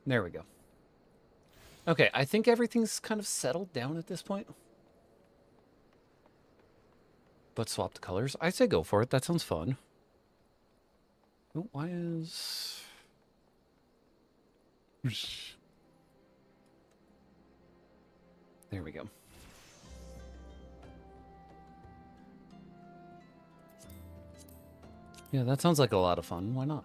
There we go. Okay, I think everything's kind of settled down at this point. But swap the colors. I say go for it. That sounds fun. Oh, why is... There we go. Yeah, that sounds like a lot of fun. Why not?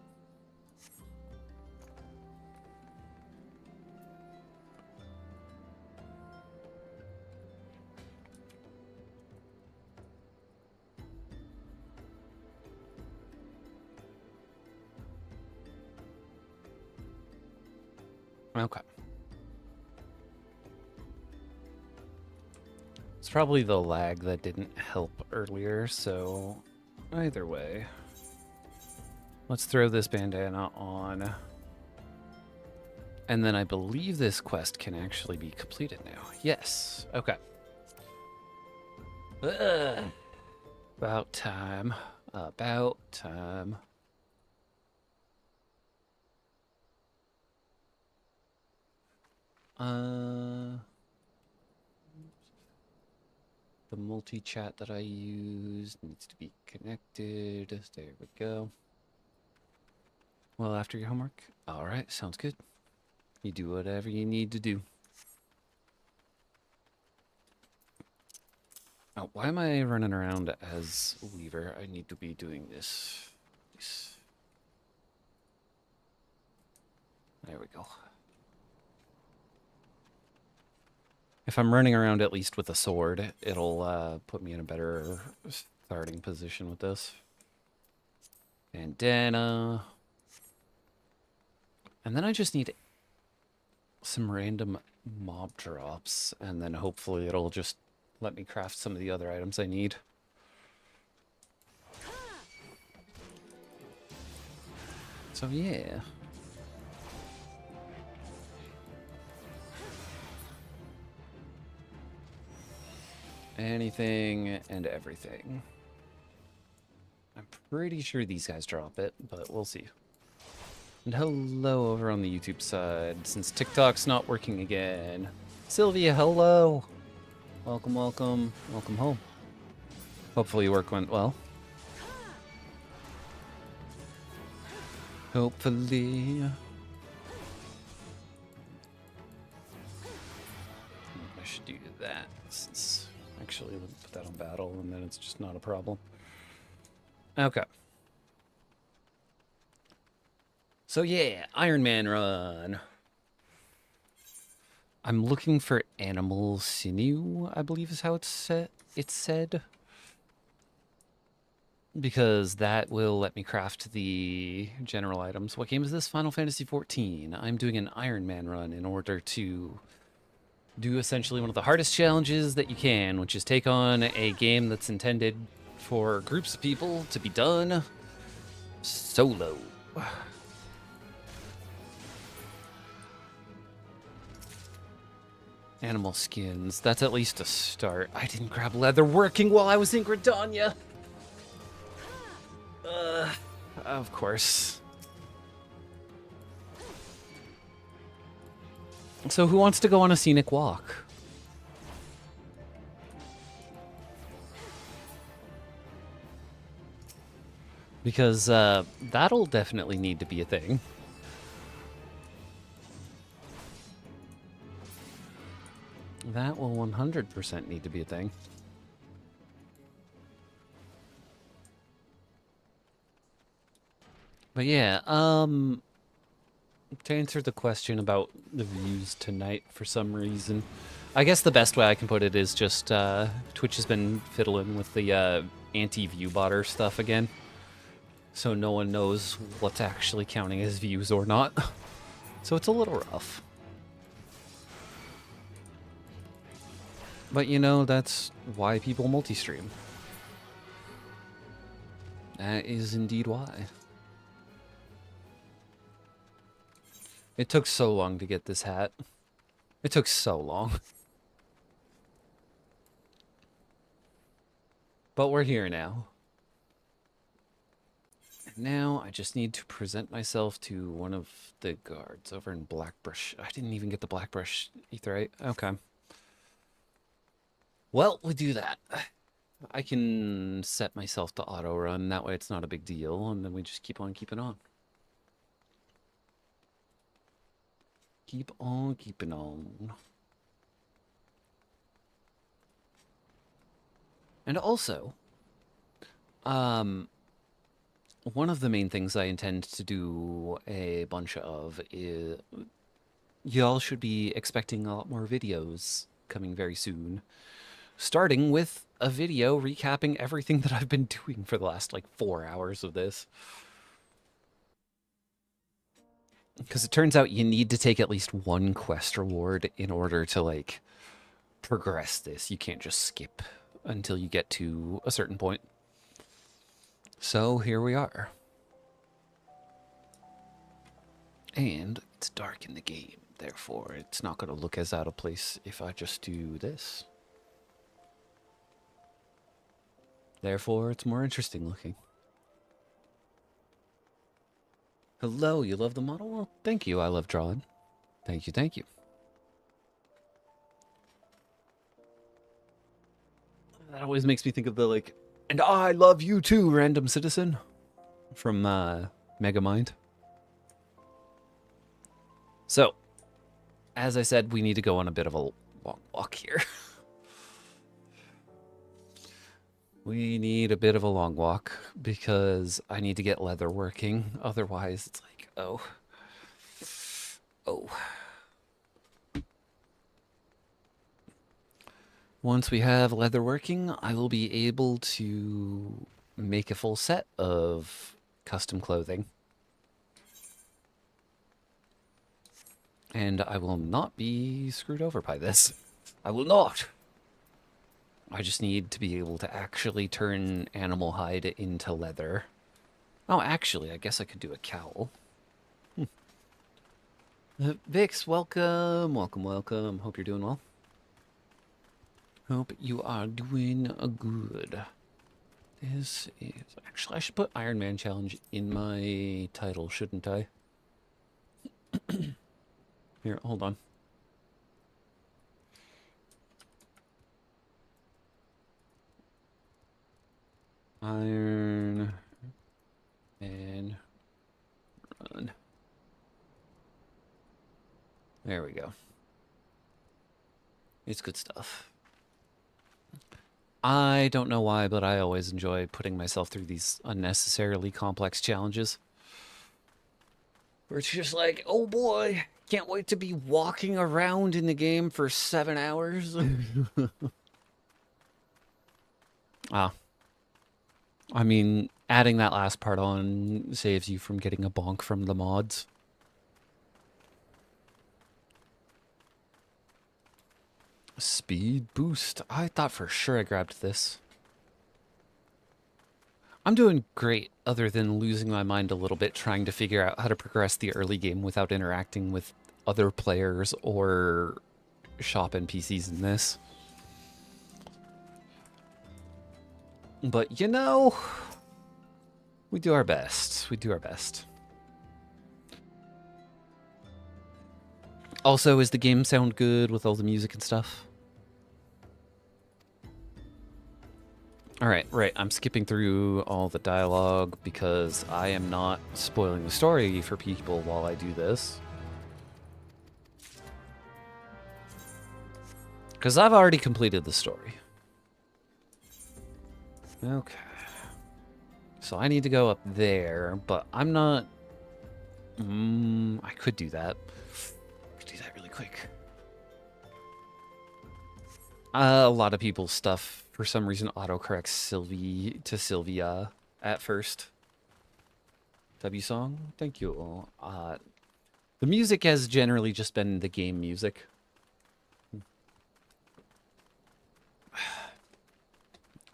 Okay. It's probably the lag that didn't help earlier, so either way. Let's throw this bandana on. And then I believe this quest can actually be completed now. Yes. Okay. Ugh. About time. About time. The multi-chat that I used needs to be connected. There we go. Well, after your homework? All right, sounds good. You do whatever you need to do. Oh, why am I running around as Weaver? I need to be doing this. There we go. If I'm running around at least with a sword, it'll put me in a better starting position with this. Bandana. And then I just need some random mob drops, and then hopefully it'll just let me craft some of the other items I need. So yeah. Anything and everything. I'm pretty sure these guys drop it, but we'll see. And hello over on the YouTube side, since TikTok's not working again. Sylvia, hello. Welcome, welcome, welcome home. Hopefully your work went well. Hopefully. I should do that, since actually we'll put that on battle and then it's just not a problem. Okay. So yeah, Iron Man run. I'm looking for animal sinew, I believe is how it's said. Because that will let me craft the general items. What game is this? Final Fantasy XIV. I'm doing an Iron Man run in order to do essentially one of the hardest challenges that you can, which is take on a game that's intended for groups of people to be done solo. Animal skins. That's at least a start. I didn't grab leather working while I was in Gridania. Of course. So who wants to go on a scenic walk? Because that'll definitely need to be a thing. That will 100% need to be a thing. But yeah, to answer the question about the views tonight for some reason, I guess the best way I can put it is just Twitch has been fiddling with the anti-view botter stuff again. So no one knows what's actually counting as views or not. So it's a little rough. But you know, that's why people multi-stream. That is indeed why. It took so long to get this hat. It took so long. But we're here now. now I just need to present myself to one of the guards over in Blackbrush. I didn't even get the Blackbrush etherite. Okay. Well, we do that. I can set myself to auto run. That way it's not a big deal. And then we just keep on keeping on. Keep on keeping on. And also, one of the main things I intend to do a bunch of is y'all should be expecting a lot more videos coming very soon. Starting with a video recapping everything that I've been doing for the last, like, 4 hours of this. Because it turns out you need to take at least one quest reward in order to, like, progress this. You can't just skip until you get to a certain point. So here we are. And it's dark in the game, therefore it's not going to look as out of place if I just do this. Therefore, it's more interesting looking. Hello, you love the model? Well, thank you, I love drawing. Thank you, thank you. That always makes me think of the, like, and I love you too, random citizen, from Megamind. So, as I said, we need to go on a bit of a long walk here. We need a bit of a long walk because I need to get leather working. Otherwise, it's like, oh. Once we have leather working, I will be able to make a full set of custom clothing. And I will not be screwed over by this. I will not. I just need to be able to actually turn animal hide into leather. Oh, actually, I guess I could do a cowl. Vix, welcome, welcome, welcome. Hope you're doing well. Hope you are doing good. This is... Actually, I should put Iron Man Challenge in my title, shouldn't I? Here, hold on. Iron Man Run. There we go. It's good stuff. I don't know why, but I always enjoy putting myself through these unnecessarily complex challenges. Where it's just like, oh boy, can't wait to be walking around in the game for 7 hours. I mean, adding that last part on saves you from getting a bonk from the mods. Speed boost. I thought for sure I grabbed this. I'm doing great, other than losing my mind a little bit trying to figure out how to progress the early game without interacting with other players or shop NPCs in this. But, you know, we do our best. We do our best. Also, is the game sound good with all the music and stuff? Alright, right. I'm skipping through all the dialogue because I am not spoiling the story for people while I do this. Because I've already completed the story. Okay. So I need to go up there, but I'm not... I could do that. I could do that really quick. A lot of people's stuff, for some reason, autocorrects Sylvie to Sylvia at first. W song? Thank you. The music has generally just been the game music.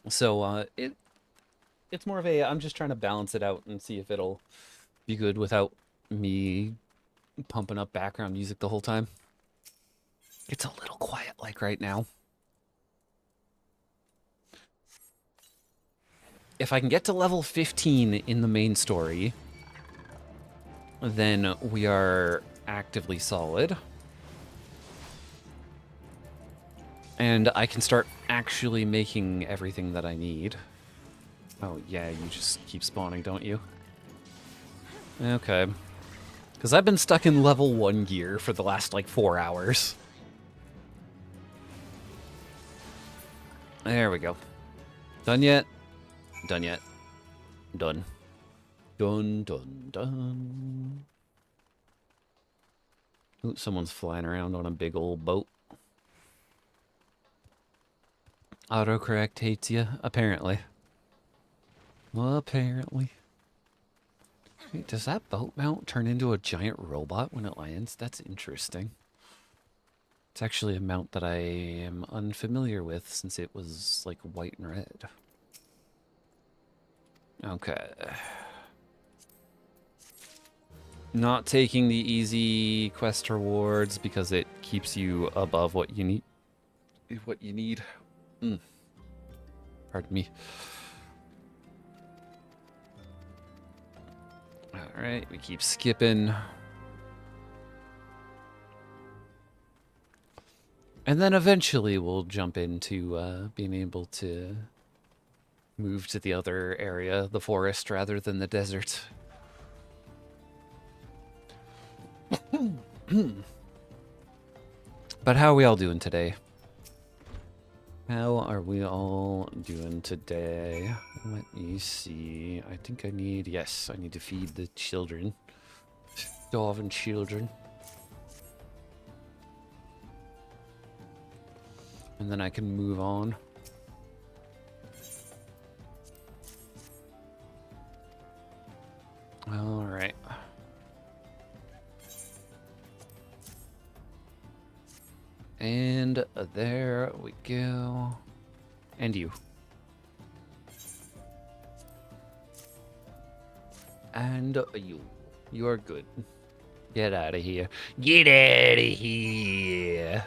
So, it's more of a, I'm just trying to balance it out and see if it'll be good without me pumping up background music the whole time. It's a little quiet like right now. if I can get to level 15 in the main story, then we are actively solid. And I can start actually making everything that I need. Oh, yeah, you just keep spawning, don't you? Okay. Because I've been stuck in level 1 gear for the last, like, 4 hours. There we go. Done yet? Done yet. Done. Done, done, done. Ooh, someone's flying around on a big old boat. Autocorrect hates you, apparently. Well, apparently. Wait, does that boat mount turn into a giant robot when it lands? That's interesting. It's actually a mount that I am unfamiliar with since it was like white and red. Okay. Not taking the easy quest rewards because it keeps you above what you need. Pardon me. Alright, we keep skipping. And then eventually we'll jump into being able to move to the other area, the forest, rather than the desert. But how are we all doing today? How are we all doing today? Let me see. I think I need... Yes, I need to feed the children. Starving children. And then I can move on. Alright. And there we go. And you. And you. You are good. Get out of here. Get out of here.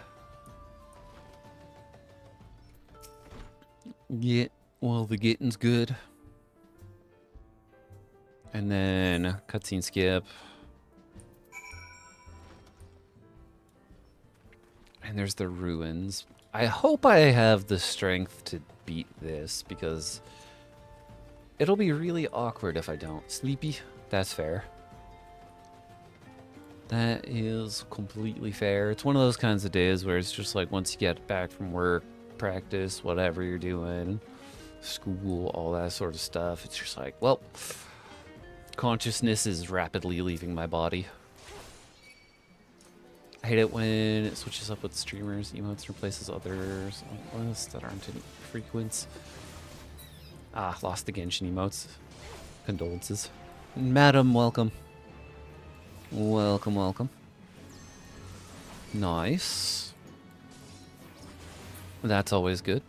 Get, well, the getting's good. And then cutscene skip. And there's the ruins. I hope I have the strength to beat this because it'll be really awkward if I don't. Sleepy? That's fair. That is completely fair. It's one of those kinds of days where it's just like once you get back from work, practice, whatever you're doing, school, all that sort of stuff, it's just like, well, consciousness is rapidly leaving my body. I hate it when it switches up with streamers, emotes, replaces others on lists that aren't in frequents. Ah, lost the Genshin emotes. Condolences. Madam, welcome. Welcome, welcome. Nice. That's always good.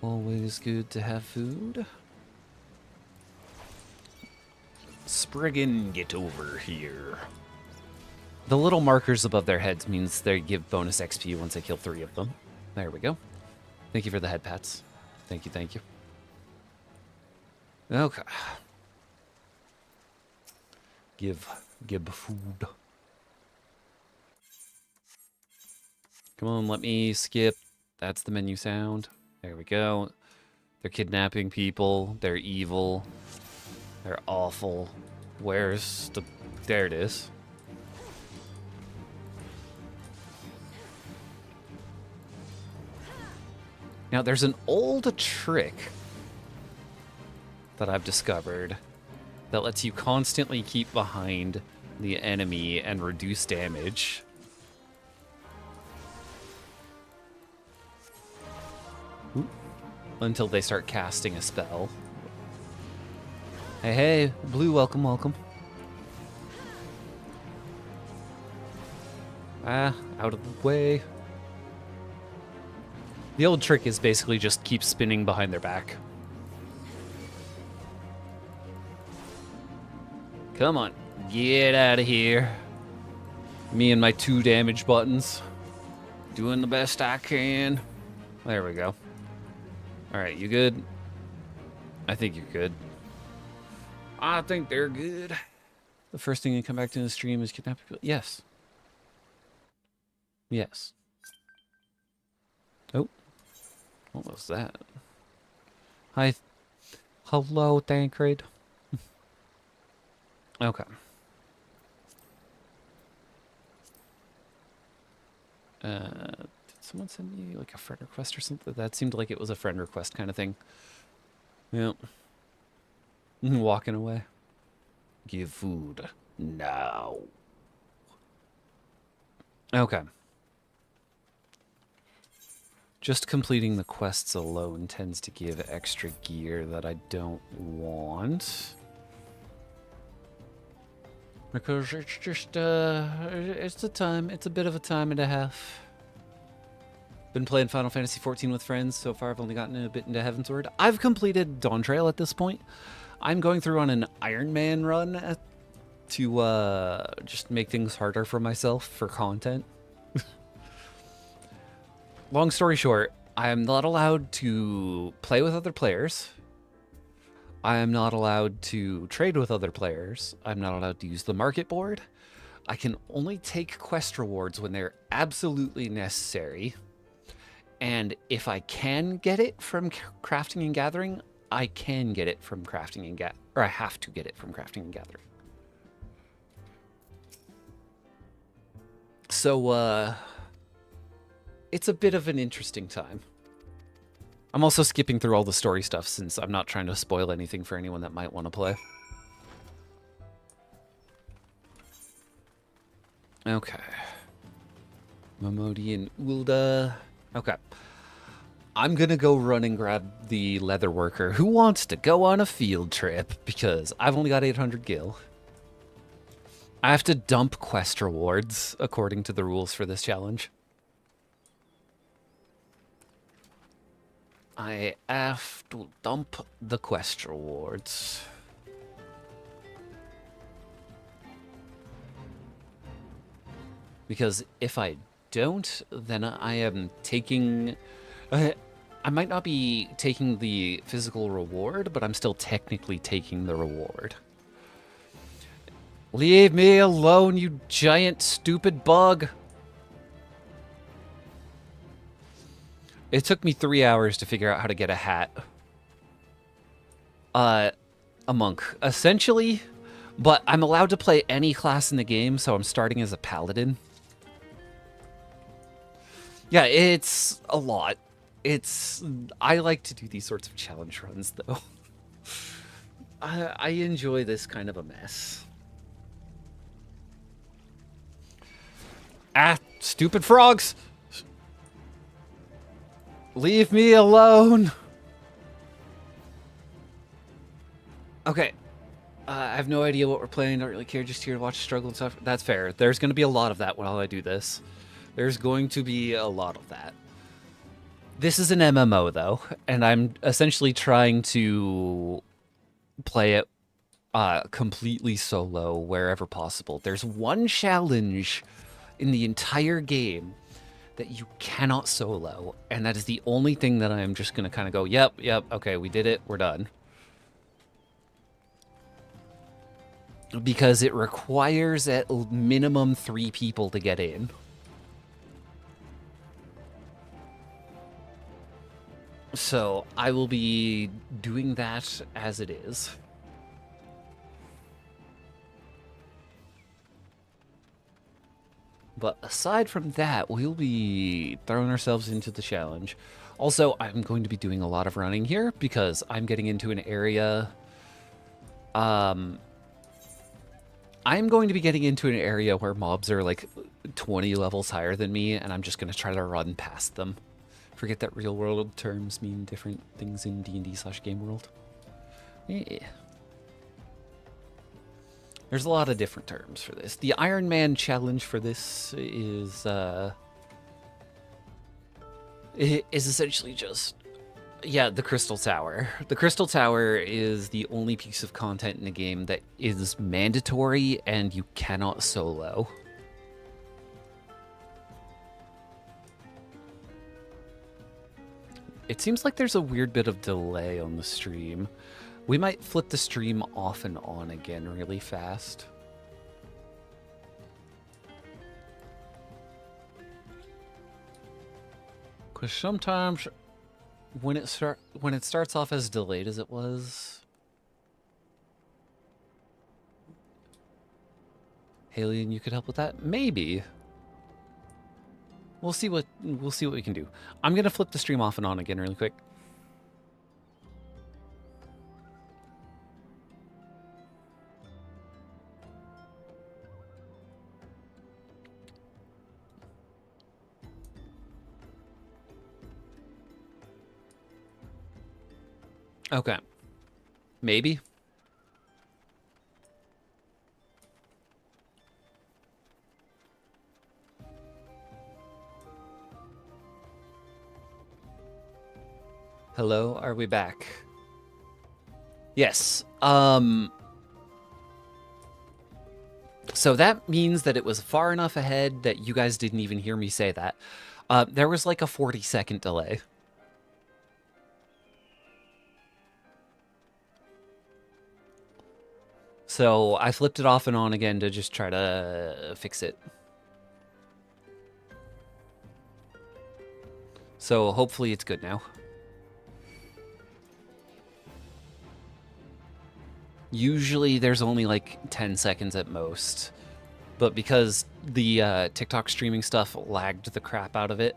Always good to have food. Spriggan, get over here. The little markers above their heads means they give bonus XP once I kill 3 of them. There we go. Thank you for the head pats. Thank you, thank you. Okay. Give food. Come on, let me skip. That's the menu sound. There we go. They're kidnapping people. They're evil. They're awful. Where's the... There it is. Now, there's an old trick that I've discovered that lets you constantly keep behind the enemy and reduce damage. Ooh. Until they start casting a spell. Hey, hey, Blue, welcome, welcome. Ah, out of the way. The old trick is basically just keep spinning behind their back. Come on, get out of here. Me and my 2 damage buttons. Doing the best I can. There we go. Alright, you good? I think you're good. I think they're good. The first thing you come back to the stream is kidnap people. Yes. Yes. Oh. What was that? Hi. Hello, Tancred. Okay. Did someone send me like a friend request or something? That seemed like it was a friend request kind of thing. Yep. Walking away. Give food now. Okay. Just completing the quests alone tends to give extra gear that I don't want. Because it's just, it's a bit of a time and a half. Been playing Final Fantasy XIV with friends. So far, I've only gotten a bit into Heavensward. I've completed Dawn Trail at this point. I'm going through on an Iron Man run to just make things harder for myself for content. Long story short, I am not allowed to play with other players. I am not allowed to trade with other players. I'm not allowed to use the market board. I can only take quest rewards when they're absolutely necessary. And if I can get it from crafting and gathering, I can get it from crafting and or I have to get it from crafting and gathering. So, it's a bit of an interesting time. I'm also skipping through all the story stuff since I'm not trying to spoil anything for anyone that might want to play. Okay. Momodi and Ulda. Okay. I'm going to go run and grab the leather worker who wants to go on a field trip because I've only got 800 gil. I have to dump quest rewards according to the rules for this challenge. I have to dump the quest rewards. Because if I don't, then I am taking... I might not be taking the physical reward, but I'm still technically taking the reward. Leave me alone, you giant stupid bug! It took me 3 hours to figure out how to get a hat. A monk, essentially, but I'm allowed to play any class in the game, so I'm starting as a paladin. Yeah, it's a lot. I like to do these sorts of challenge runs, though. I enjoy this kind of a mess. Ah, stupid frogs! Leave me alone! Okay. I have no idea what we're playing. Don't really care. Just here to watch the struggle and stuff. That's fair. There's going to be a lot of that while I do this. There's going to be a lot of that. This is an MMO, though, and I'm essentially trying to play it completely solo wherever possible. There's one challenge in the entire game that you cannot solo, and that is the only thing that I'm just going to kind of go, yep, okay, we did it, we're done. Because it requires at minimum 3 people to get in. So I will be doing that as it is. But aside from that, we'll be throwing ourselves into the challenge. Also, I'm going to be doing a lot of running here because I'm getting into an area... I'm going to be getting into an area where mobs are like 20 levels higher than me, and I'm just going to try to run past them. Forget that real world terms mean different things in D&D/Game World. Yeah. There's a lot of different terms for this. The Iron Man challenge for this is essentially just, yeah, the Crystal Tower. The Crystal Tower is the only piece of content in the game that is mandatory and you cannot solo. It seems like there's a weird bit of delay on the stream. We might flip the stream off and on again really fast. Because sometimes when it starts off as delayed as it was, Alien, you could help with that? Maybe. We'll see what we can do. I'm gonna flip the stream off and on again really quick. Okay. Maybe. Hello, are we back? Yes. So that means that it was far enough ahead that you guys didn't even hear me say that. There was like a 40-second delay. So I flipped it off and on again to just try to fix it. So hopefully it's good now. Usually there's only like 10 seconds at most. But because the TikTok streaming stuff lagged the crap out of it.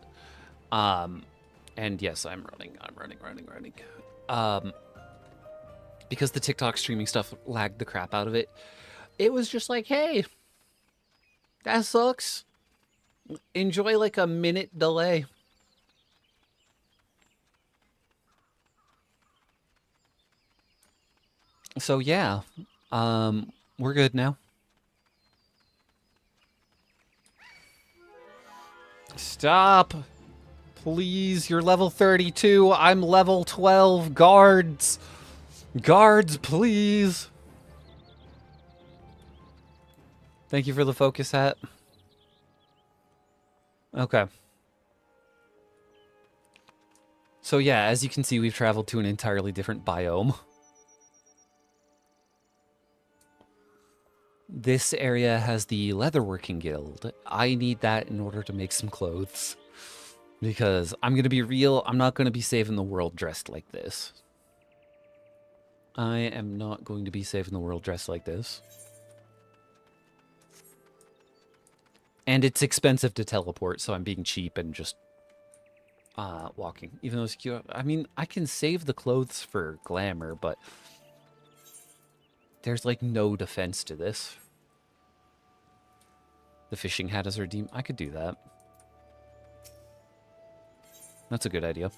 And yes, I'm running. Because the TikTok streaming stuff lagged the crap out of it, it was just like, hey, that sucks. Enjoy like a minute delay. So yeah, we're good now. Stop. Please, you're level 32. I'm level 12. Guards. Guards, please. Thank you for the focus hat. Okay. So yeah, as you can see, we've traveled to an entirely different biome. This area has the Leatherworking Guild. I need that in order to make some clothes. Because I'm going to be real, I'm not going to be saving the world dressed like this. I am not going to be saving the world dressed like this. And it's expensive to teleport, so I'm being cheap and just walking. Even though it's cute. I mean, I can save the clothes for glamour, but there's like no defense to this. The fishing hat is redeemed. I could do that. That's a good idea.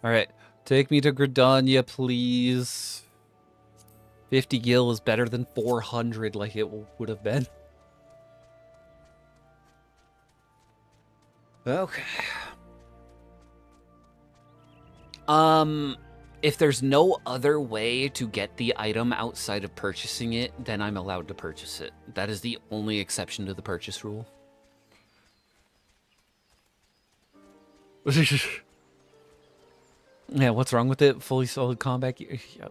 Alright, take me to Gridania, please. 50 gil is better than 400 like it would have been. Okay. If there's no other way to get the item outside of purchasing it, then I'm allowed to purchase it. That is the only exception to the purchase rule. Yeah, what's wrong with it? Fully solid combat gear? Yeah.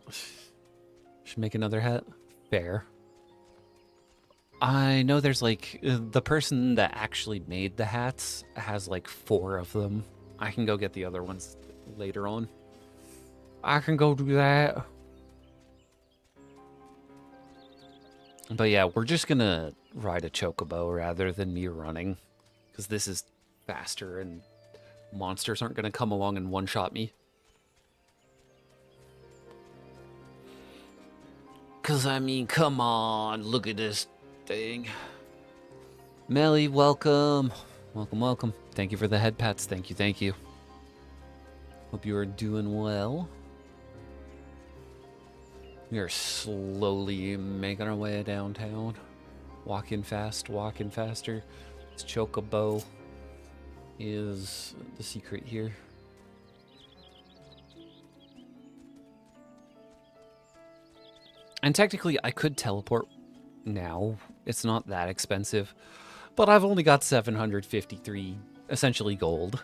Should make another hat. Fair. I know there's like, the person that actually made the hats has like 4 of them. I can go get the other ones later on. I can go do that. But yeah, we're just gonna ride a chocobo rather than me running. Because this is faster and monsters aren't gonna come along and one-shot me. Because, I mean, come on, look at this thing. Melly, welcome. Welcome, welcome. Thank you for the head pats. Thank you, thank you. Hope you are doing well. We are slowly making our way downtown. Walking fast, walking faster. This chocobo is the secret here. And technically, I could teleport now. It's not that expensive. But I've only got 753, essentially gold.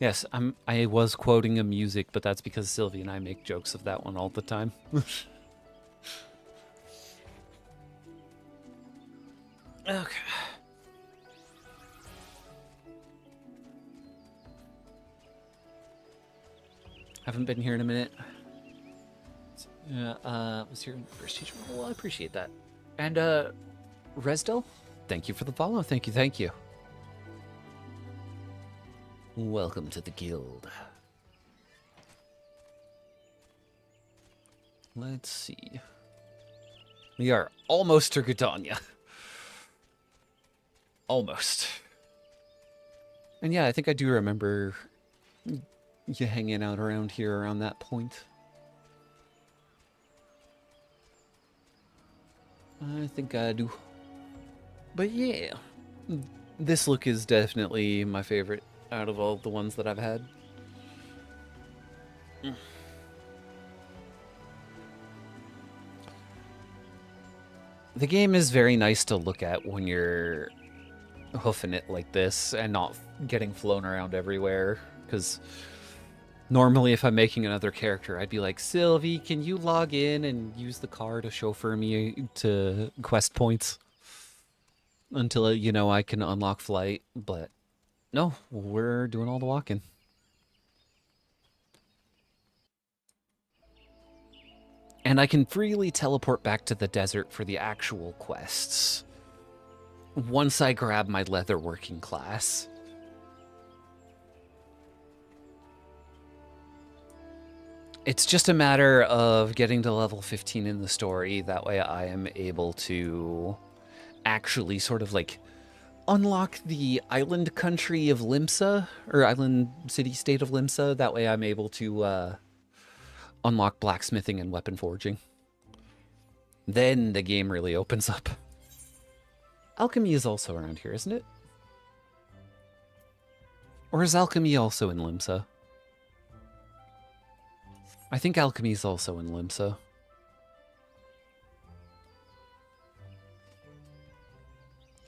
Yes, I was quoting a music, but that's because Sylvie and I make jokes of that one all the time. Okay. Haven't been here in a minute. Was your first teacher? Well, I appreciate that. And Resdell, thank you for the follow. Thank you, thank you. Welcome to the guild. Let's see. We are almost to Gridania. Almost. And yeah, I think I do remember you hanging out around here around that point. I think I do. But yeah, this look is definitely my favorite out of all the ones that I've had. The game is very nice to look at when you're hoofing it like this and not getting flown around everywhere, because normally if I'm making another character, I'd be like, Sylvie, can you log in and use the car to chauffeur me to quest points until, you know, I can unlock flight? But no, we're doing all the walking. And I can freely teleport back to the desert for the actual quests once I grab my leatherworking class. It's just a matter of getting to level 15 in the story. That way I am able to actually sort of like unlock the island country of Limsa, or island city-state of Limsa. That way I'm able to unlock blacksmithing and weapon forging. Then the game really opens up. Alchemy is also around here, isn't it? Or is alchemy also in Limsa? I think alchemy is also in Limsa.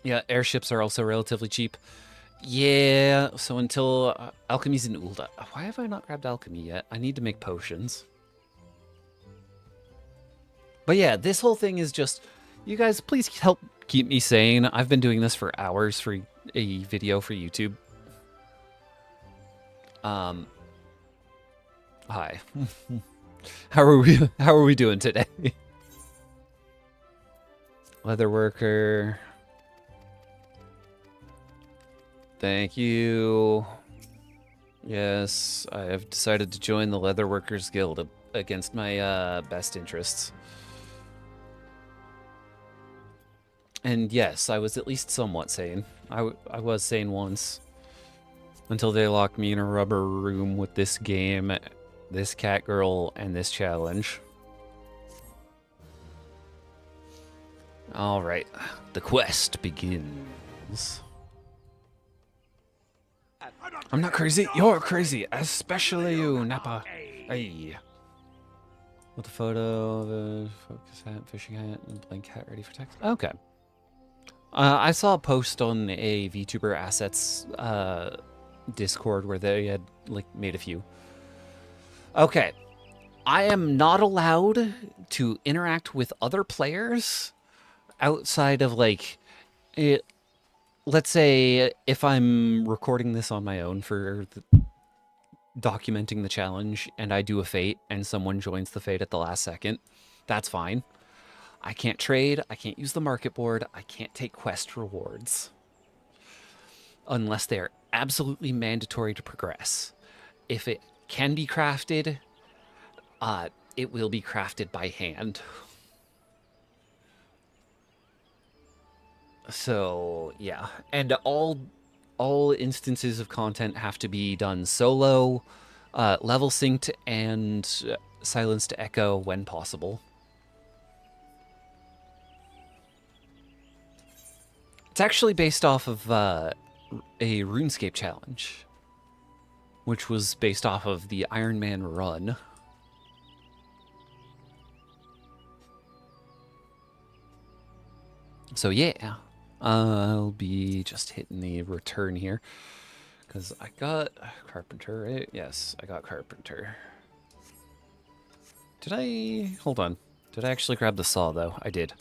Yeah, airships are also relatively cheap. Yeah, so until alchemy's in Ulda. Why have I not grabbed alchemy yet? I need to make potions. But yeah, this whole thing is just, you guys, please help keep me sane. I've been doing this for hours for a video for YouTube. Hi. How are we doing today? Leatherworker. Thank you. Yes, I have decided to join the Leatherworkers Guild against my best interests. And yes, I was at least somewhat sane. I was sane once. Until they locked me in a rubber room with this game, this cat girl, and this challenge. Alright, the quest begins. I'm not crazy, you're crazy, especially you, Nappa. Hey. With a photo of a focus hat, fishing hat, and blank hat ready for text. Okay. I saw a post on a VTuber Assets Discord where they had like made a few. Okay. I am not allowed to interact with other players outside of like it. Let's say if I'm recording this on my own for documenting the challenge and I do a fate and someone joins the fate at the last second, that's fine. I can't trade, I can't use the market board, I can't take quest rewards. Unless they're absolutely mandatory to progress. If it can be crafted, it will be crafted by hand. So, yeah. And all instances of content have to be done solo, level synced, and silenced echo when possible. It's actually based off of a RuneScape challenge, which was based off of the Iron Man run. So yeah, I'll be just hitting the return here. Because I got carpenter, right? Yes, I got carpenter. Did I... Hold on. Did I actually grab the saw, though? I did.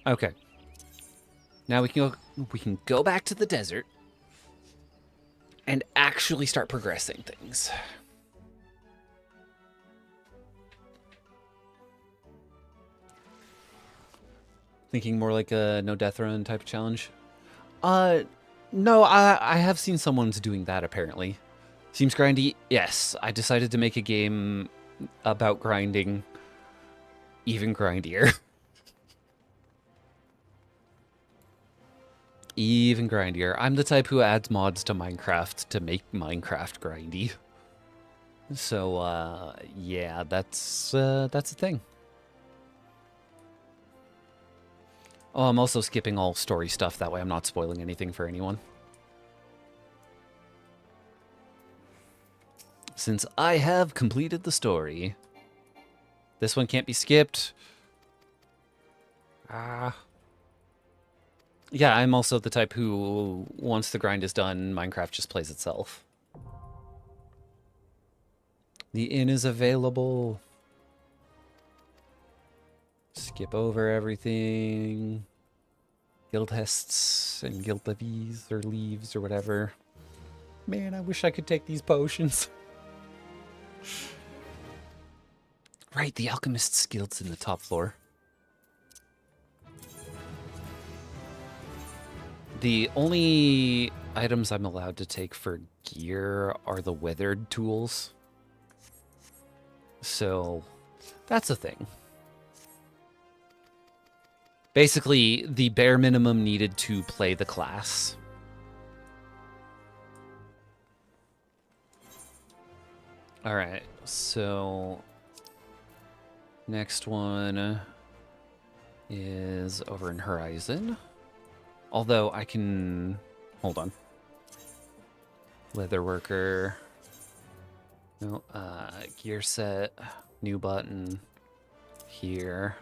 Okay. Now we can go back to the desert and actually start progressing things. Thinking more like a no death run type of challenge? No, I have seen someone's doing that apparently. Seems grindy. Yes, I decided to make a game about grinding even grindier. Even grindier. I'm the type who adds mods to Minecraft to make Minecraft grindy. So, yeah, that's a thing. Oh, I'm also skipping all story stuff. That way I'm not spoiling anything for anyone. Since I have completed the story, this one can't be skipped. Yeah, I'm also the type who, once the grind is done, Minecraft just plays itself. The inn is available. Skip over everything. Guild hests and guild levies or leaves or whatever. Man, I wish I could take these potions. Right, the alchemist's guild's in the top floor. The only items I'm allowed to take for gear are the weathered tools. So, that's a thing. Basically, the bare minimum needed to play the class. Alright, so... Next one is over in Horizon. Although I can... Hold on. Leatherworker. No, gear set. New button. Here.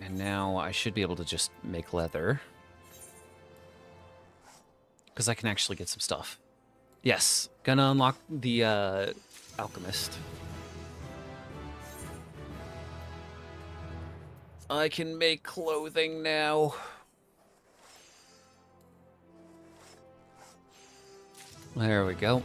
And now I should be able to just make leather. Because I can actually get some stuff. Yes, gonna unlock the alchemist. I can make clothing now. There we go.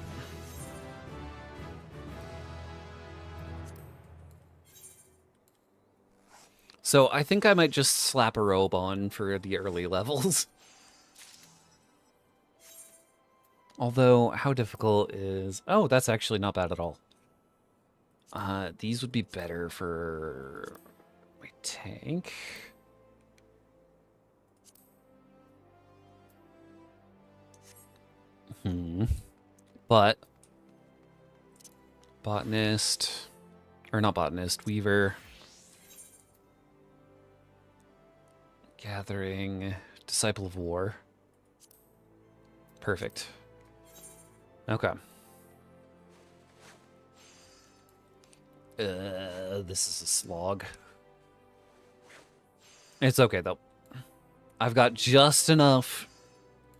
So I think I might just slap a robe on for the early levels. Although, how difficult is... Oh, that's actually not bad at all. These would be better for... my tank. But... botanist... Or not botanist, weaver... Gathering... Disciple of War. Perfect. Okay. This is a slog. It's okay, though. I've got just enough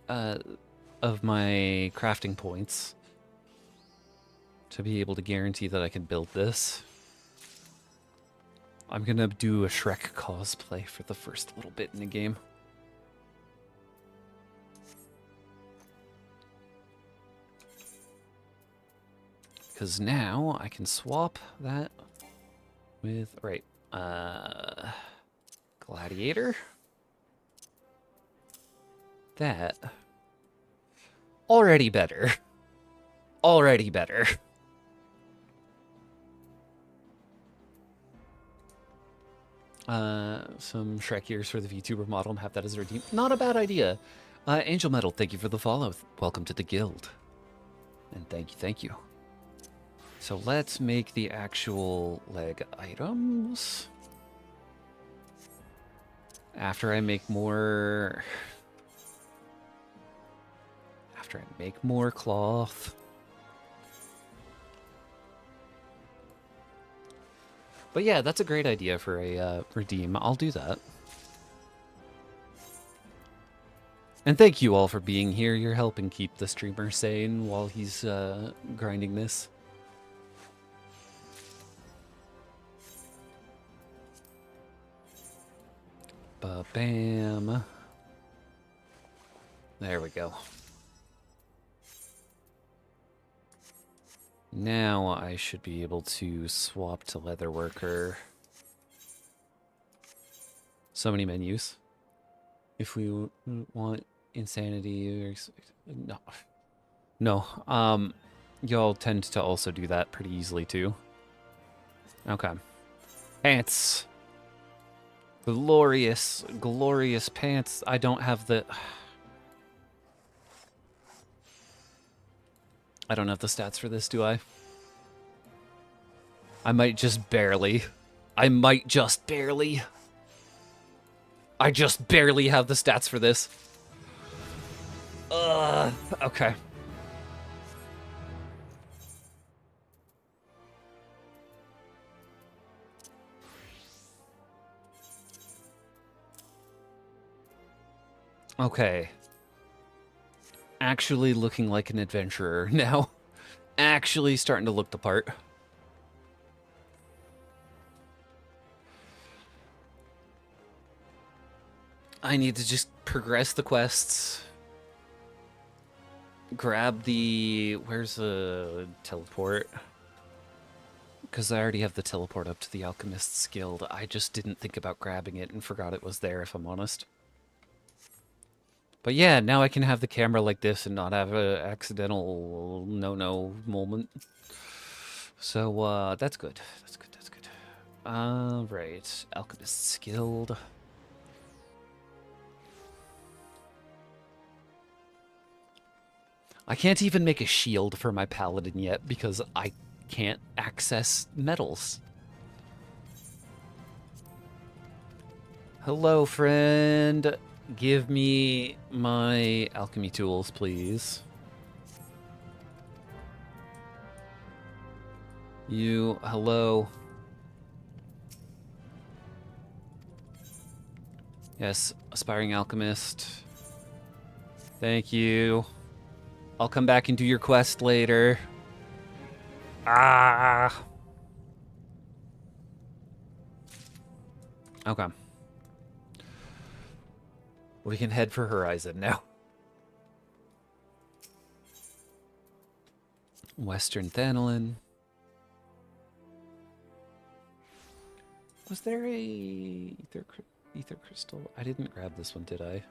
of my crafting points to be able to guarantee that I can build this. I'm gonna do a Shrek cosplay for the first little bit in the game. Because now I can swap that with, right, gladiator. That. Already better. Already better. Some Shrek ears for the VTuber model and have that as a redeem. Not a bad idea. Angel Metal, thank you for the follow. Welcome to the guild. And thank you. So let's make the actual leg items. After I make more... After I make more cloth. But yeah, that's a great idea for a redeem. I'll do that. And thank you all for being here. You're helping keep the streamer sane while he's grinding this. Ba-bam. There we go. Now I should be able to swap to Leatherworker. So many menus. If we want insanity or... No. No. Y'all tend to also do that pretty easily too. Okay. Pants. Glorious, glorious pants. I don't have the... I don't have the stats for this, do I? I might just barely. I might just barely. I just barely have the stats for this. Okay. Okay. Actually looking like an adventurer now. Actually starting to look the part. I need to just progress the quests. Grab the... Where's the teleport? Because I already have the teleport up to the Alchemist's Guild. I just didn't think about grabbing it and forgot it was there, if I'm honest. But yeah, now I can have the camera like this and not have an accidental no-no moment. So, that's good. That's good, that's good. Right. Alchemist's Guild. I can't even make a shield for my paladin yet because I can't access metals. Hello, friend. Give me my alchemy tools, please. You, hello. Yes, aspiring alchemist. Thank you. I'll come back and do your quest later. Ah. Okay. We can head for Horizon now. Western Thanolin. Was there a ether crystal? I didn't grab this one, did I?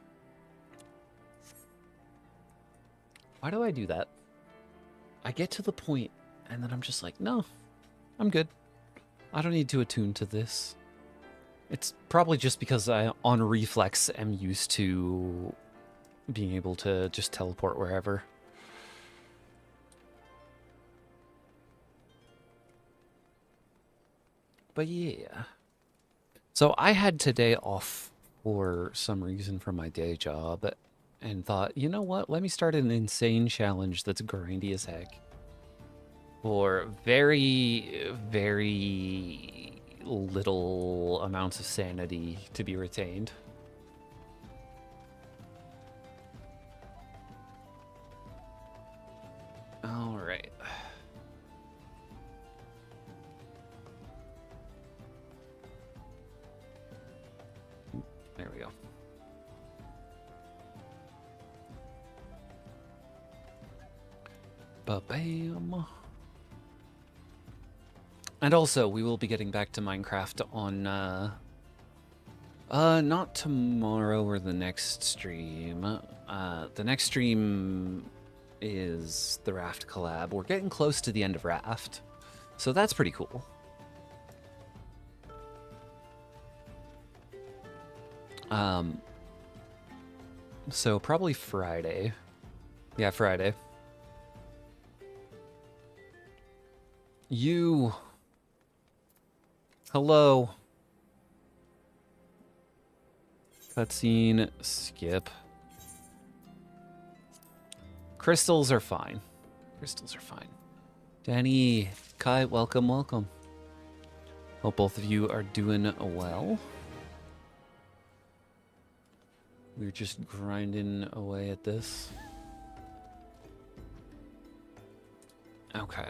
Why do I do that? I get to the point, and then I'm just like, no, I'm good. I don't need to attune to this. It's probably just because I, on reflex, am used to being able to just teleport wherever. But yeah. So I had today off for some reason from my day job and thought, you know what? Let me start an insane challenge that's grindy as heck. For very, very little amounts of sanity to be retained. All right. There we go. Ba-bam. And also, we will be getting back to Minecraft on, not tomorrow or the next stream. The next stream is the Raft collab. We're getting close to the end of Raft, so that's pretty cool. So probably Friday. Yeah, Friday. You... Hello. Cutscene, skip. Crystals are fine. Crystals are fine. Danny, Kai, welcome, welcome. Hope both of you are doing well. We're just grinding away at this. Okay.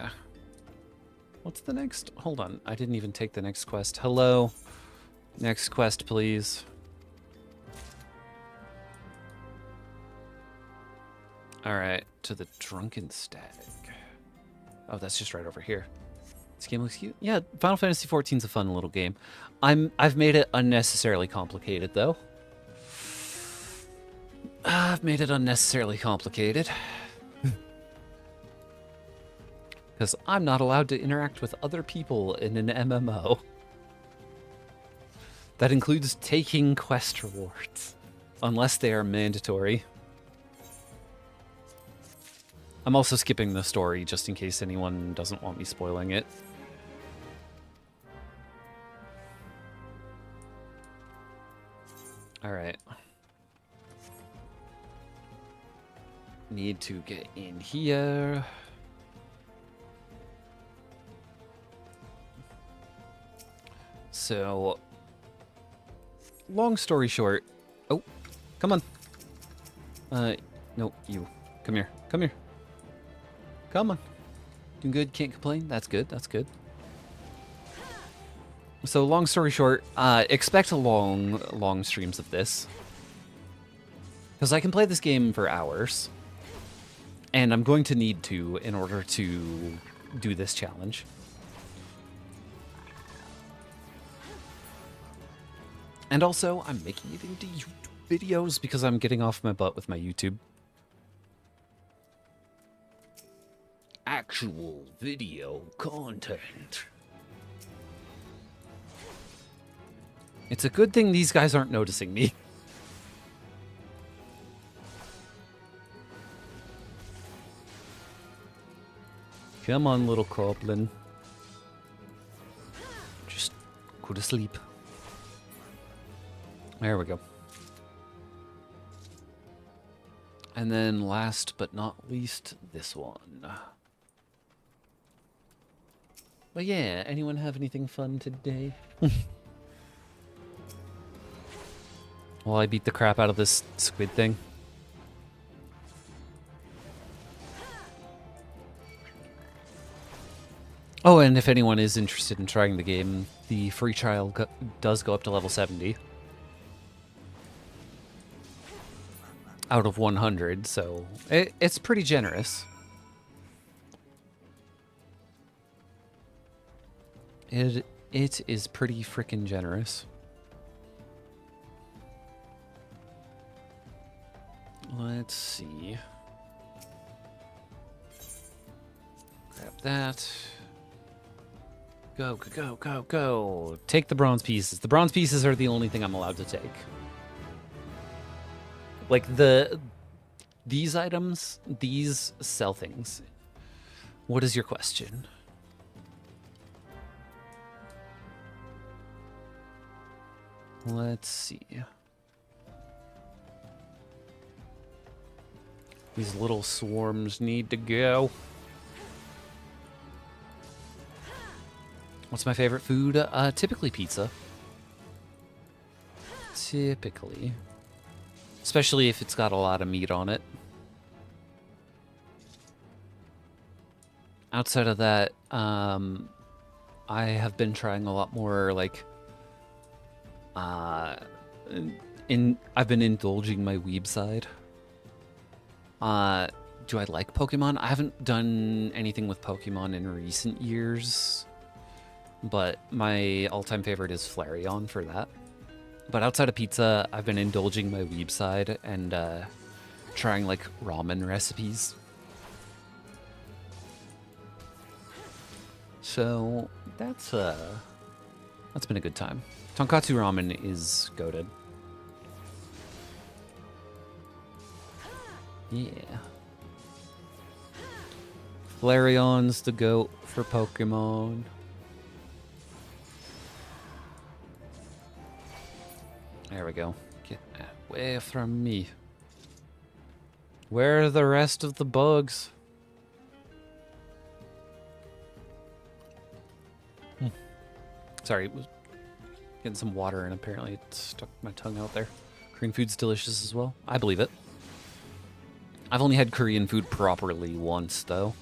What's the next? Hold on. I didn't even take the next quest. Hello. Next quest, please. All right. To the Drunken Stag. Oh, that's just right over here. This game looks cute. Yeah, Final Fantasy XIV is a fun little game. I've made it unnecessarily complicated, though. I've made it unnecessarily complicated. Because I'm not allowed to interact with other people in an MMO. That includes taking quest rewards. Unless they are mandatory. I'm also skipping the story just in case anyone doesn't want me spoiling it. Alright. Need to get in here. So, long story short. Oh, come on. No, you. Come here. Come here. Come on. Doing good, can't complain. That's good, that's good. So, long story short, expect long streams of this. Because I can play this game for hours. And I'm going to need to in order to do this challenge. And also, I'm making it into YouTube videos because I'm getting off my butt with my YouTube. Actual video content. It's a good thing these guys aren't noticing me. Come on, little goblin. Just go to sleep. There we go. And then last but not least, this one. But yeah, anyone have anything fun today? Well, I beat the crap out of this squid thing. Oh, and if anyone is interested in trying the game, the free trial does go up to level 70. Out of 100, so it's pretty generous. It is pretty freaking generous. Let's see. Grab that. Go, go, go, go. Take the bronze pieces. The bronze pieces are the only thing I'm allowed to take. Like, these items, these sell things. What is your question? Let's see. These little swarms need to go. What's my favorite food? Typically pizza. Typically. Especially if it's got a lot of meat on it. Outside of that, I have been trying a lot more, like, I've been indulging my weeb side. Do I like Pokemon? I haven't done anything with Pokemon in recent years, but my all-time favorite is Flareon for that. But outside of pizza, I've been indulging my weeb side and trying, like, ramen recipes. So that's been a good time. Tonkatsu ramen is goated. Yeah. Flareon's the goat for Pokemon. There we go. Get away from me. Where are the rest of the bugs? Sorry, it was getting some water and apparently it stuck my tongue out there. Korean food's delicious as well. I believe it. I've only had Korean food properly once, though.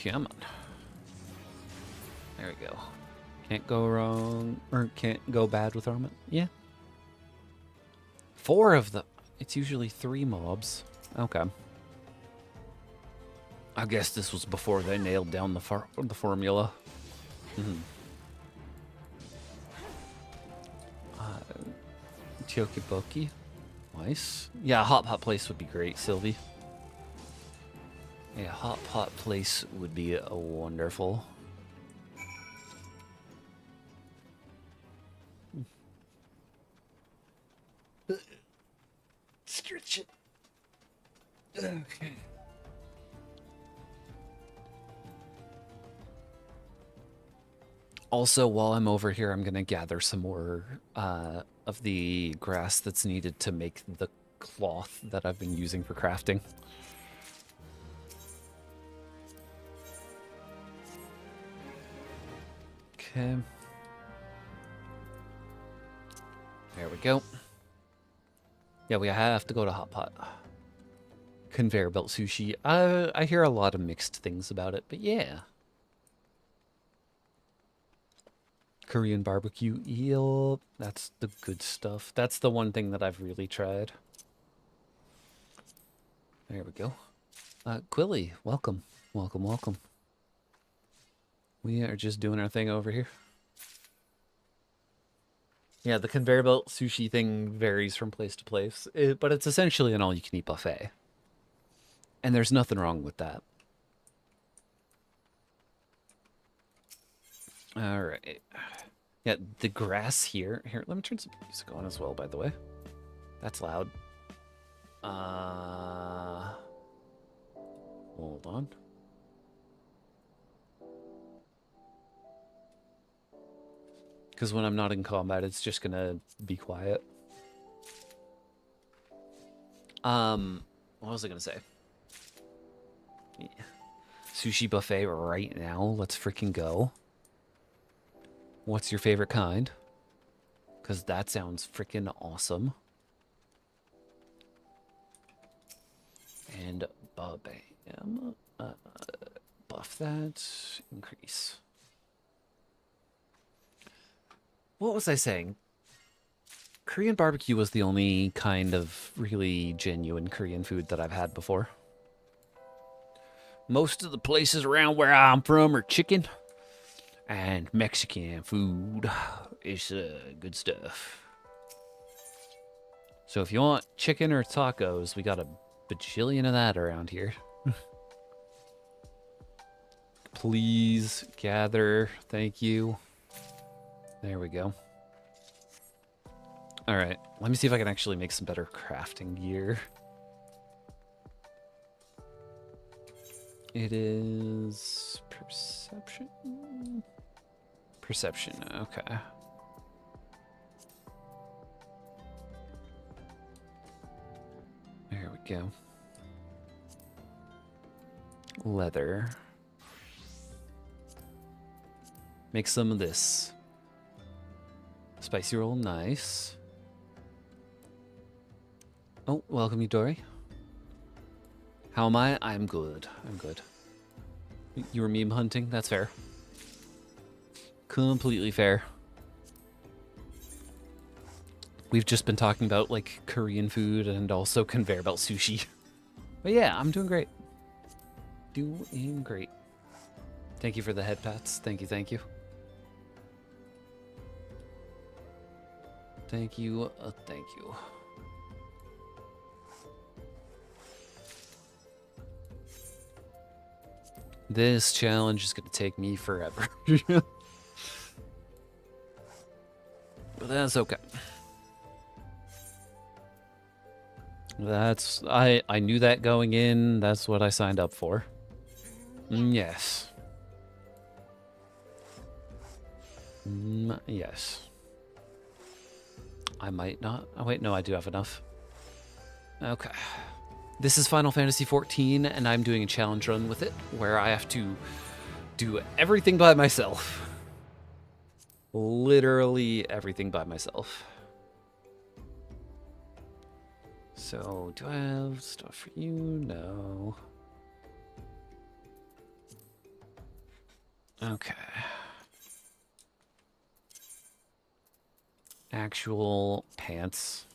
Come on. There we go. Can't go wrong, or can't go bad with armament. Yeah. 4 of them. It's usually 3 mobs. Okay. I guess this was before they nailed down the formula. Tyokiboki. Nice. Yeah, a hot pot place would be great, Sylvie. A hot pot place would be wonderful. Stretch it. Okay. Also, while I'm over here, I'm going to gather some more of the grass that's needed to make the cloth that I've been using for crafting. Okay. There we go. Yeah, we have to go to Hot Pot. Conveyor belt sushi. I hear a lot of mixed things about it, but yeah. Korean barbecue eel. That's the good stuff. That's the one thing that I've really tried. There we go. Quilly, welcome. Welcome, welcome. We are just doing our thing over here. Yeah, the conveyor belt sushi thing varies from place to place, but it's essentially an all-you-can-eat buffet. And there's nothing wrong with that. All right. Yeah, the grass here. Here, let me turn some music on as well, by the way. That's loud. Hold on. Because when I'm not in combat, it's just gonna be quiet. What was I gonna say? Yeah. Sushi buffet right now. Let's freaking go. What's your favorite kind? Because that sounds freaking awesome. And bam, buff that, increase. What was I saying? Korean barbecue was the only kind of really genuine Korean food that I've had before. Most of the places around where I'm from are chicken and Mexican food. It's good stuff. So if you want chicken or tacos, we got a bajillion of that around here. Please gather. Thank you. There we go. All right, let me see if I can actually make some better crafting gear. It is perception. Perception, okay. There we go. Leather. Make some of this. Spicy roll, nice. Oh, welcome you, Dory. How am I? I'm good. I'm good. You were meme hunting? That's fair. Completely fair. We've just been talking about, like, Korean food and also conveyor belt sushi. But yeah, I'm doing great. Doing great. Thank you for the head pats. Thank you, thank you. Thank you, thank you. This challenge is going to take me forever. But that's okay. That's... I knew that going in. That's what I signed up for. Yes. Yes. I might not. Oh, wait, no, I do have enough. Okay. This is Final Fantasy XIV, and I'm doing a challenge run with it, where I have to do everything by myself. literally everything by myself. So, do I have stuff for you? No. Okay. Actual pants.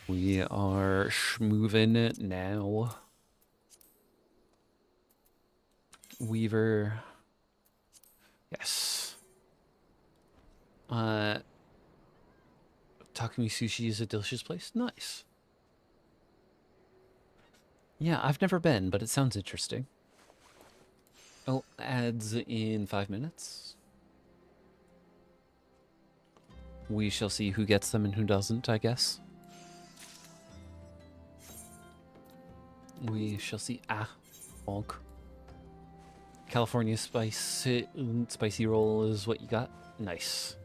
We are schmovin' now. Weaver. Yes. Takumi Sushi is a delicious place. Nice. Yeah, I've never been, but it sounds interesting. Oh, ads in 5 minutes. We shall see who gets them and who doesn't, I guess. We shall see. Ah, bonk. California spicy roll is what you got. Nice.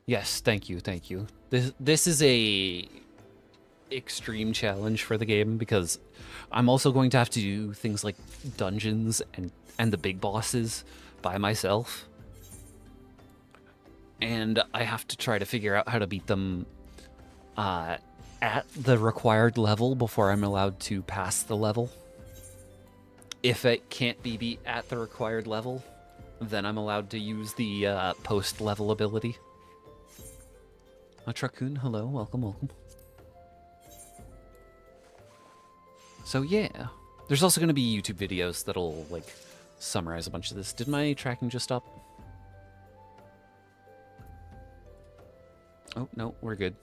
Yes, thank you, thank you. This is a extreme challenge for the game because I'm also going to have to do things like dungeons and the big bosses by myself. And I have to try to figure out how to beat them at the required level before I'm allowed to pass the level. If it can't be beat at the required level, then I'm allowed to use the post-level ability. Atrakoon, hello, welcome, welcome. So yeah, there's also going to be YouTube videos that'll like summarize a bunch of this. Did my tracking just stop? Oh, no, we're good.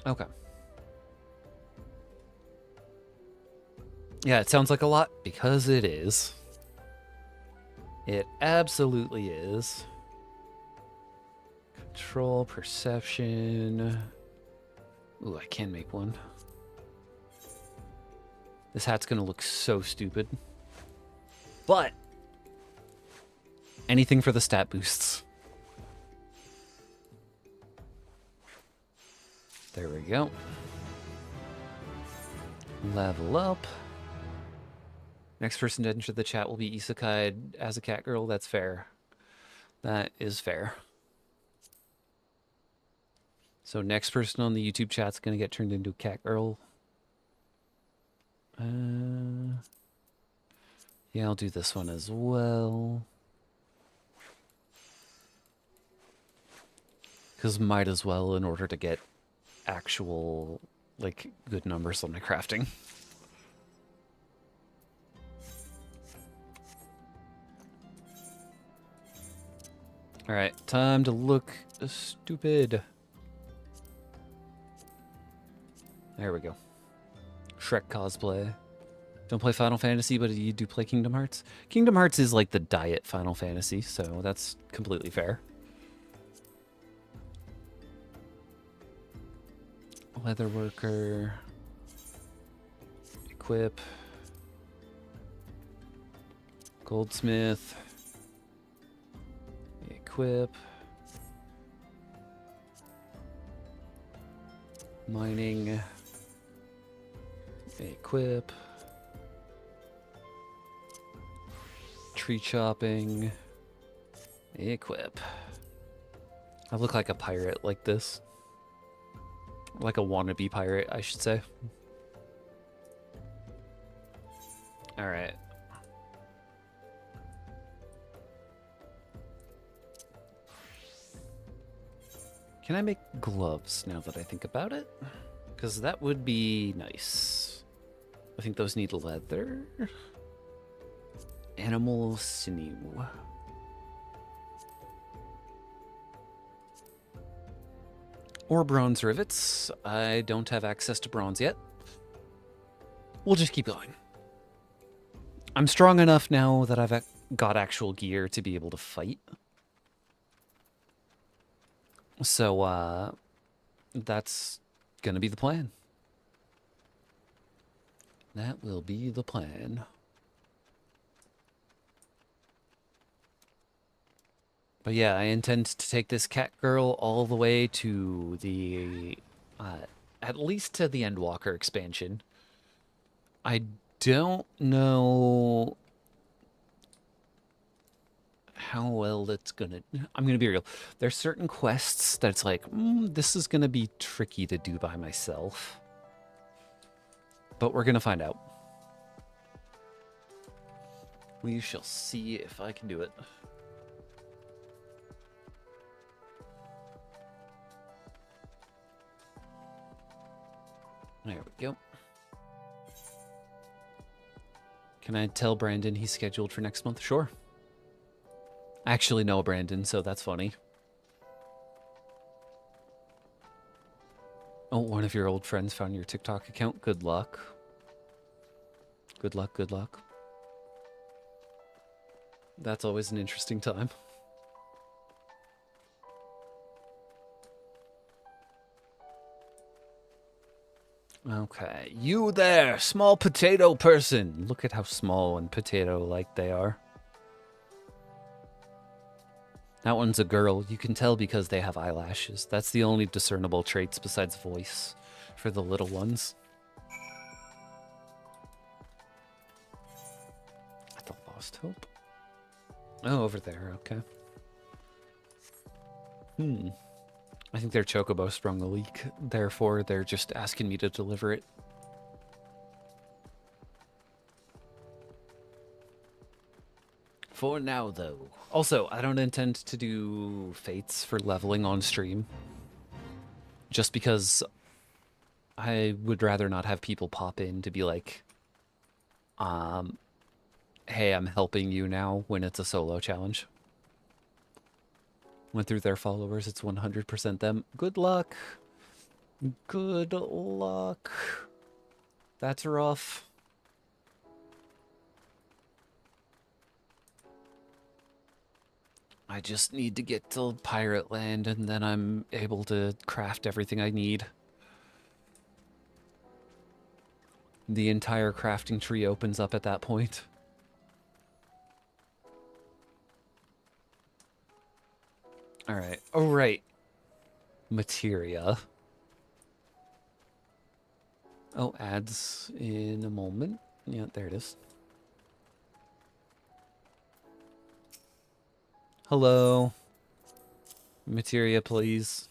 Okay. Yeah, it sounds like a lot because it is. It absolutely is. Control, perception. Ooh, I can make one. This hat's gonna look so stupid. But anything for the stat boosts. There we go. Level up. Next person to enter the chat will be isekai as a cat girl. That's fair. That is fair. So next person on the YouTube chat's going to get turned into a cat girl. Yeah, I'll do this one as well. Because might as well in order to get actual, like, good numbers on my crafting. Alright, time to look stupid. There we go. Shrek cosplay. Don't play Final Fantasy, but you do play Kingdom Hearts? Kingdom Hearts is like the diet Final Fantasy, so that's completely fair. Leatherworker. Equip. Goldsmith. Equip. Mining. Equip. Tree chopping. Equip. I look like a pirate like this. Like a wannabe pirate, I should say. Alright. Can I make gloves now that I think about it? Because that would be nice. I think those need leather. Animal sinew. Or bronze rivets. I don't have access to bronze yet. We'll just keep going. I'm strong enough now that I've got actual gear to be able to fight. So, that's gonna be the plan. That will be the plan. But yeah, I intend to take this cat girl all the way to the at least to the Endwalker expansion. I don't know how well that's gonna... I'm gonna be real. There's certain quests that's like, this is gonna be tricky to do by myself. But we're gonna find out. We shall see if I can do it. There we go. Can I tell Brandon he's scheduled for next month? Sure. I actually know Brandon, so that's funny. Oh, one of your old friends found your TikTok account. Good luck. Good luck, good luck. That's always an interesting time. Okay, you there, small potato person. Look at how small and potato-like they are. That one's a girl. You can tell because they have eyelashes. That's the only discernible traits besides voice for the little ones. At the Lost Hope? Oh, over there, okay. I think their chocobo sprung a leak. Therefore, they're just asking me to deliver it. For now, though. Also, I don't intend to do fates for leveling on stream. Just because I would rather not have people pop in to be like, hey, I'm helping you now when it's a solo challenge. Went through their followers, it's 100% them. Good luck. Good luck. That's rough. I just need to get to Pirate Land and then I'm able to craft everything I need. The entire crafting tree opens up at that point. Alright. Oh, right. Materia. Oh, ads in a moment. Yeah, there it is. Hello. Materia, please.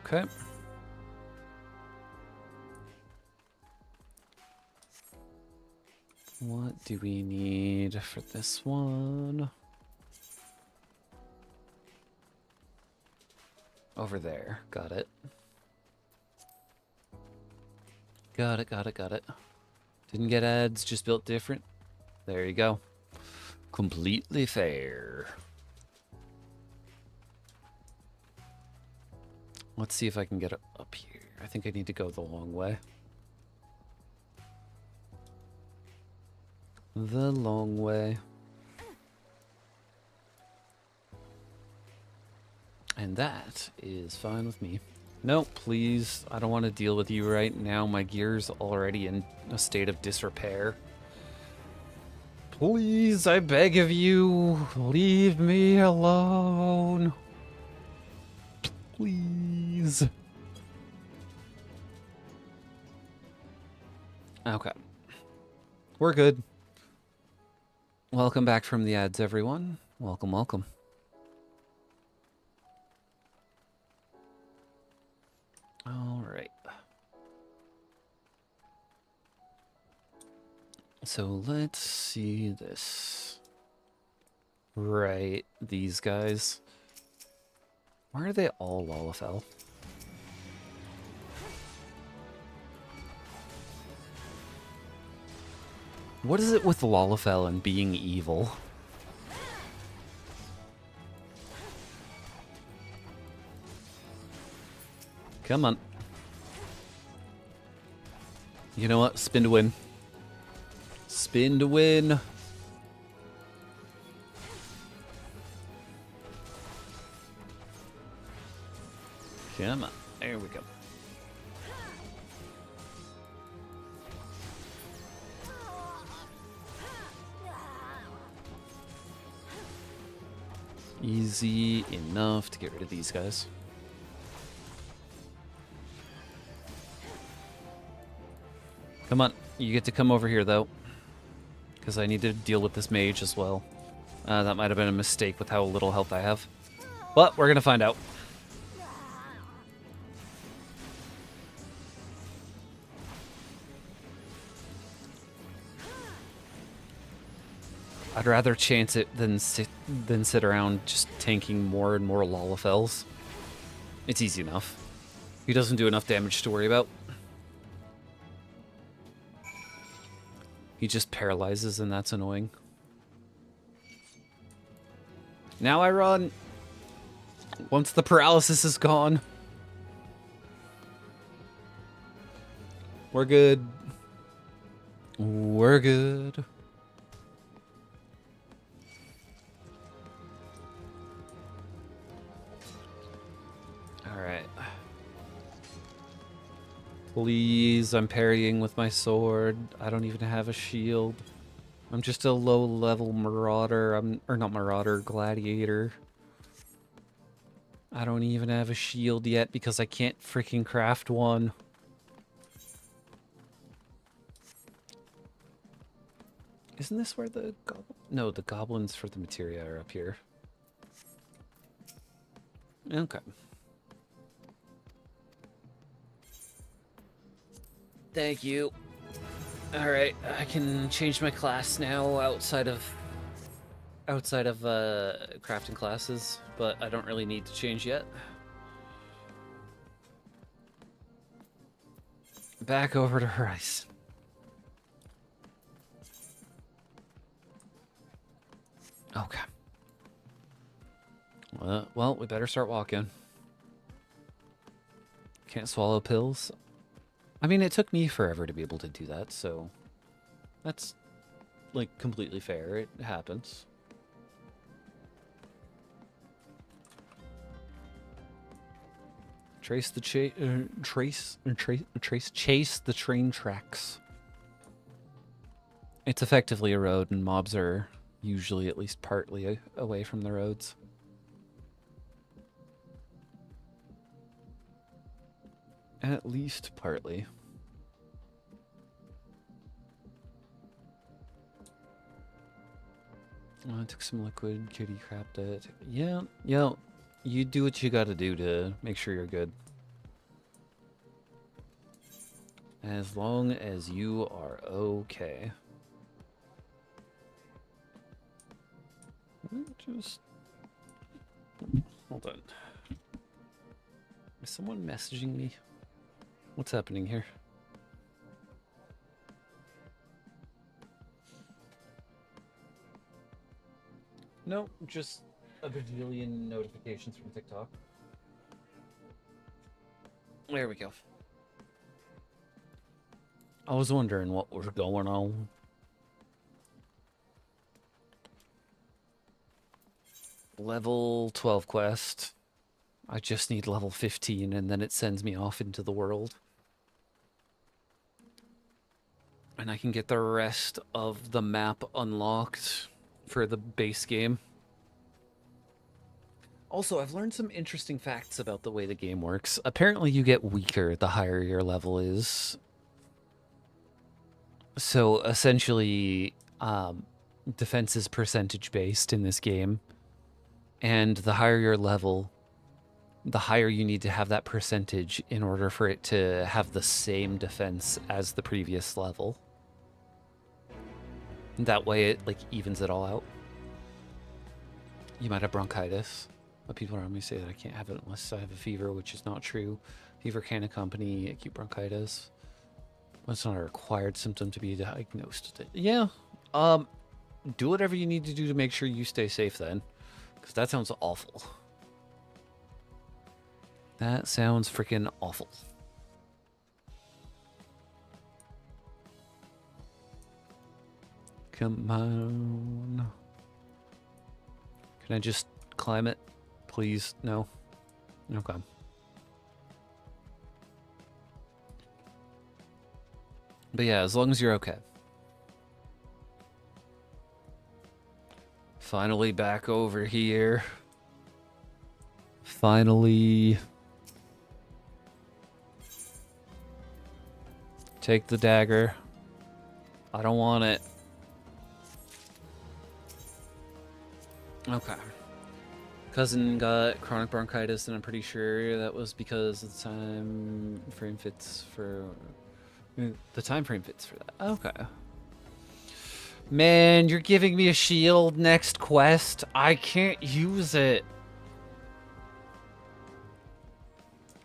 Okay. What do we need for this one? Over there. Got it. Got it, got it, got it. Didn't get ads, just built different. There you go. Completely fair. Let's see if I can get up here. I think I need to go the long way. The long way. And that is fine with me. No, please. I don't want to deal with you right now. My gear's already in a state of disrepair. Please, I beg of you, leave me alone. Please. Okay. We're good. Welcome back from the ads, everyone. Welcome, welcome. All right. So let's see this. Right, these guys. Why are they all Lalafell? What is it with Lalafell and being evil? Come on. You know what? Spin to win. Spin to win. Come on. There we go. Easy enough to get rid of these guys. Come on, you get to come over here though, because I need to deal with this mage as well. That might have been a mistake with how little health I have, but we're gonna find out. I'd rather chance it than sit around just tanking more and more Lalafels. It's easy enough. He doesn't do enough damage to worry about. He just paralyzes, and that's annoying. Now I run. Once the paralysis is gone. We're good. We're good. Alright. Please, I'm parrying with my sword. I don't even have a shield. I'm just a low-level marauder. Or not marauder, gladiator. I don't even have a shield yet because I can't freaking craft one. Isn't this where the no, the goblins for the materia are up here. Okay. Thank you. Alright, I can change my class now outside of crafting classes, but I don't really need to change yet. Back over to Horizon. Okay. Well, we better start walking. Can't swallow pills. I mean, it took me forever to be able to do that, so that's, like, completely fair. It happens. Chase the train tracks. It's effectively a road, and mobs are usually at least partly away from the roads. At least partly. Oh, I took some liquid, kitty crapped it. Yeah, you do what you gotta do to make sure you're good. As long as you are okay. Just hold on. Is someone messaging me? What's happening here? No, just a bajillion notifications from TikTok. There we go. I was wondering what was going on. Level 12 quest. I just need level 15 and then it sends me off into the world. And I can get the rest of the map unlocked for the base game. Also, I've learned some interesting facts about the way the game works. Apparently you get weaker the higher your level is. So essentially, defense is percentage based in this game. And the higher your level, the higher you need to have that percentage in order for it to have the same defense as the previous level. That way it like evens it all out. You might have bronchitis, but people around me say that I can't have it unless I have a fever, which is not true. Fever can accompany acute bronchitis. But it's not a required symptom to be diagnosed. Yeah. Do whatever you need to do to make sure you stay safe then. Because that sounds awful. That sounds freaking awful. Come on. Can I just climb it? Please? No? Okay. But yeah, as long as you're okay. Finally back over here. Finally. Take the dagger. I don't want it. Okay. Cousin got chronic bronchitis, and I'm pretty sure that was because the time frame fits for... The time frame fits for that. Okay. Man, you're giving me a shield next quest. I can't use it.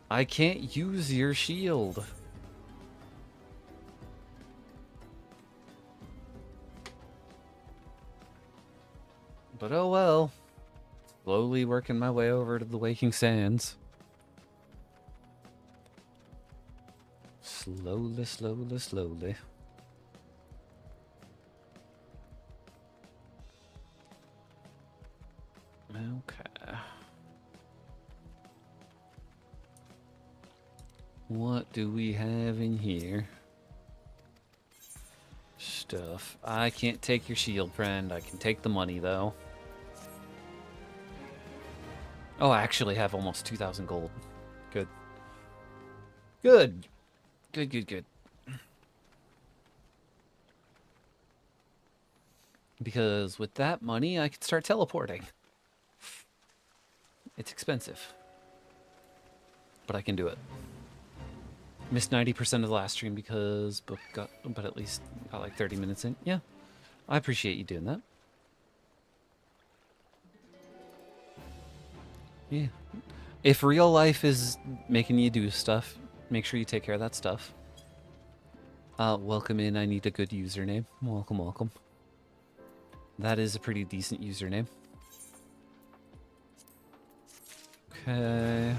I can't use your shield. But oh well. Slowly working my way over to the Waking Sands. Slowly, slowly, slowly. Okay. What do we have in here? Stuff. I can't take your shield, friend. I can take the money, though. Oh, I actually have almost 2,000 gold. Good. Good. Good, good, good. Because with that money, I can start teleporting. It's expensive. But I can do it. Missed 90% of the last stream because book got, but at least got like 30 minutes in. Yeah, I appreciate you doing that. Yeah. If real life is making you do stuff, make sure you take care of that stuff. Welcome in. I need a good username. Welcome, welcome. That is a pretty decent username. Okay.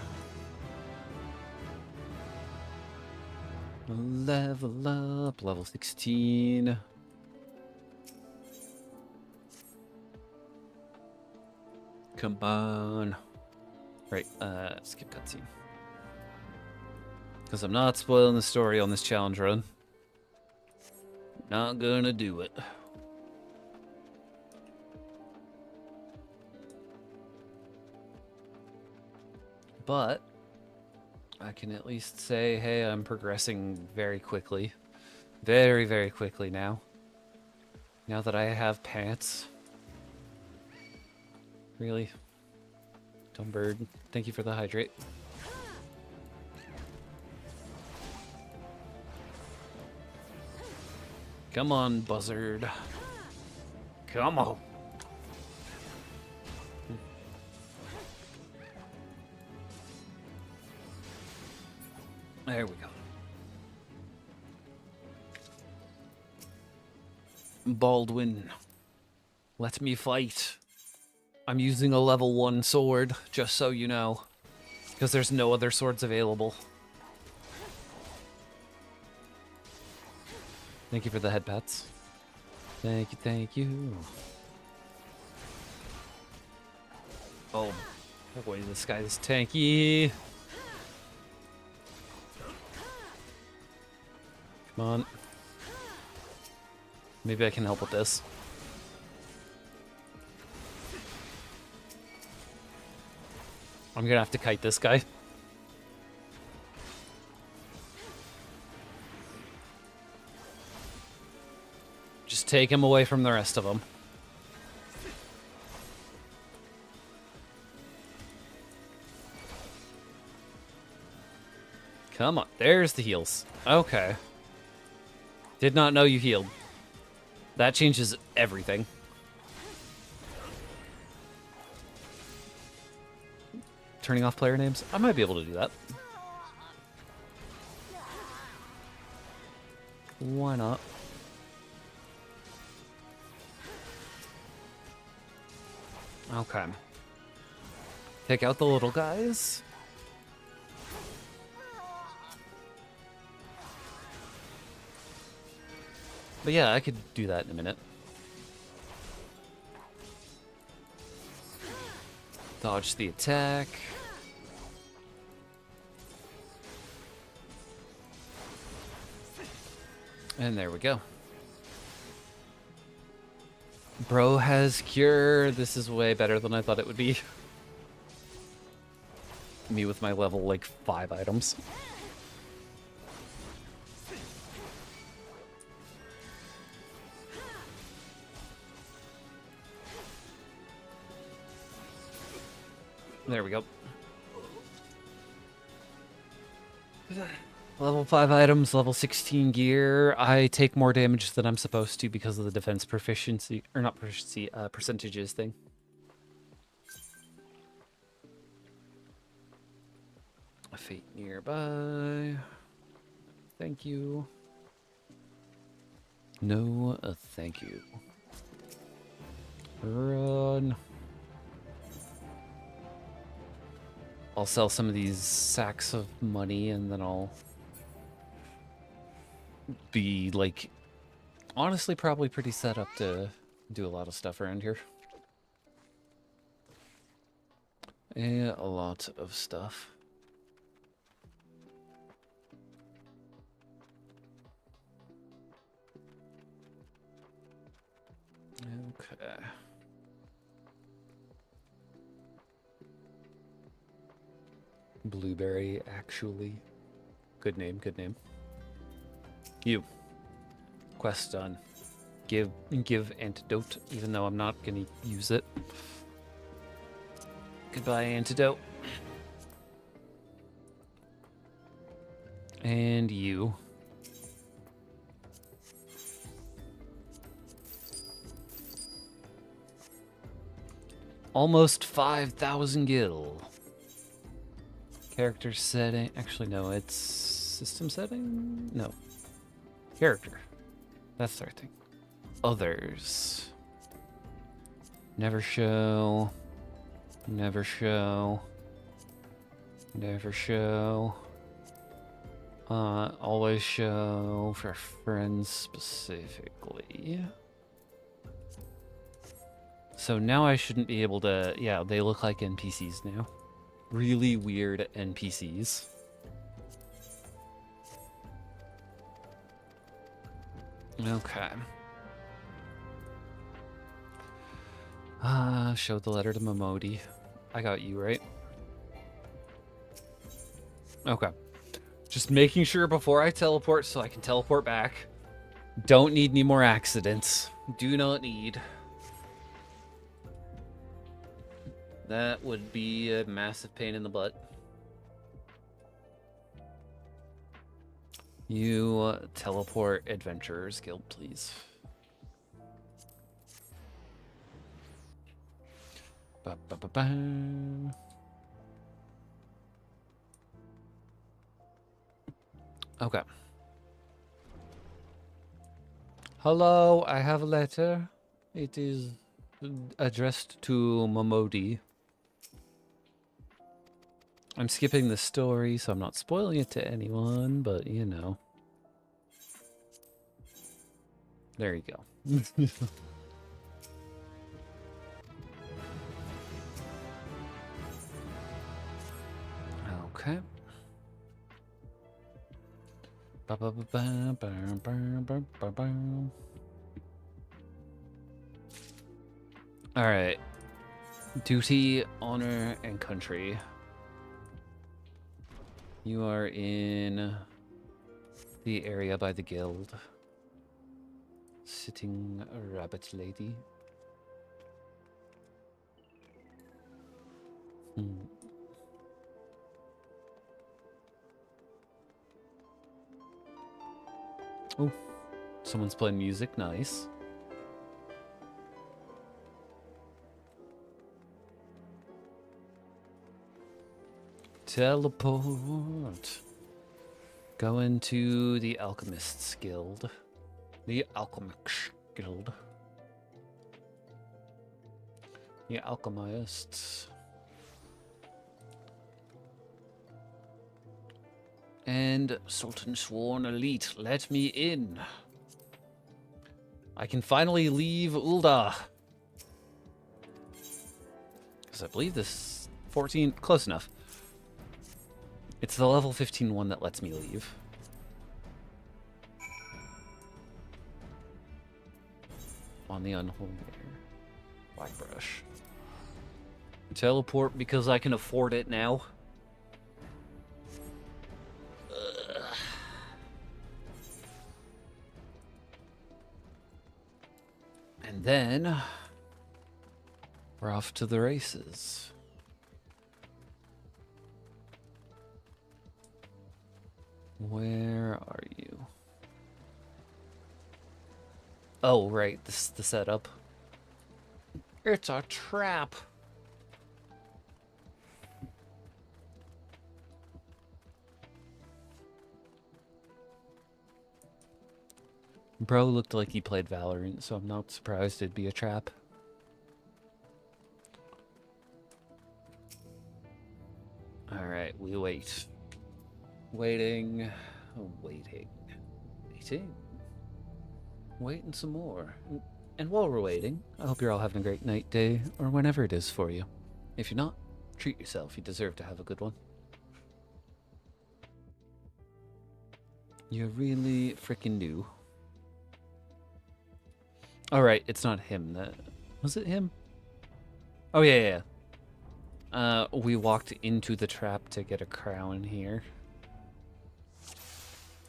Level up, level 16. Come on. Right, skip cutscene. Because I'm not spoiling the story on this challenge run. Not gonna do it. But I can at least say, hey, I'm progressing very quickly. Very, very quickly now. Now that I have pants. Really? Dumb bird. Thank you for the hydrate. Come on, buzzard. Come on. There we go. Baldwin, let me fight. I'm using a level 1 sword, just so you know. Because there's no other swords available. Thank you for the head pats. Thank you, thank you. Oh boy, this guy is tanky. Come on. Maybe I can help with this. I'm gonna have to kite this guy. Just take him away from the rest of them. Come on. There's the heals. Okay. Did not know you healed. That changes everything. Turning off player names? I might be able to do that. Why not? Okay. Take out the little guys. But yeah, I could do that in a minute. Dodge the attack. And there we go. Bro has cure. This is way better than I thought it would be. Me with my level, like, 5 items. There we go. Level 5 items, level 16 gear. I take more damage than I'm supposed to because of the defense proficiency, or not proficiency, percentages thing. A fate nearby. Thank you. No, thank you. Run. I'll sell some of these sacks of money and then I'll be, like, honestly probably pretty set up to do a lot of stuff around here. A lot of stuff. Okay. Blueberry, actually. Good name, good name. You. Quest done. Give antidote, even though I'm not gonna use it. Goodbye, antidote. And you. Almost 5,000 gil. Character setting. Actually, no, it's system setting? No. Character. That's the right thing. Others. Never show. Never show. Never show. Always show for friends specifically. So now I shouldn't be able to... Yeah, they look like NPCs now. Really weird NPCs. Okay. Show the letter to Momodi. I got you, right? Okay. Just making sure before I teleport so I can teleport back. Don't need any more accidents. Do not need. That would be a massive pain in the butt. You teleport Adventurers Guild, please. Ba-ba-ba-ba. Okay. Hello, I have a letter. It is addressed to Momodi. I'm skipping the story, so I'm not spoiling it to anyone, but you know. There you go. Okay. All right. Duty, honor, and country. You are in the area by the guild. Sitting rabbit lady. Oh, someone's playing music. Nice. Teleport. Go into the Alchemists Guild. The Alchemists Guild. The Alchemists. And Sultan Sworn Elite, let me in. I can finally leave Ul'dah. Because I believe this 14, close enough. It's the level 15 one that lets me leave. On the unholy air. Black brush. Teleport because I can afford it now. then we're off to the races. Where are you? Oh, right, this is the setup. It's a trap. Bro looked like he played Valorant, so I'm not surprised it'd be a trap. Alright, we wait. Waiting. Waiting. Waiting some more. And while we're waiting, I hope you're all having a great night, day, or whenever it is for you. If you're not, treat yourself. You deserve to have a good one. You really freaking do. Alright, it's not him. Was it him? Oh, yeah. We walked into the trap to get a crown here.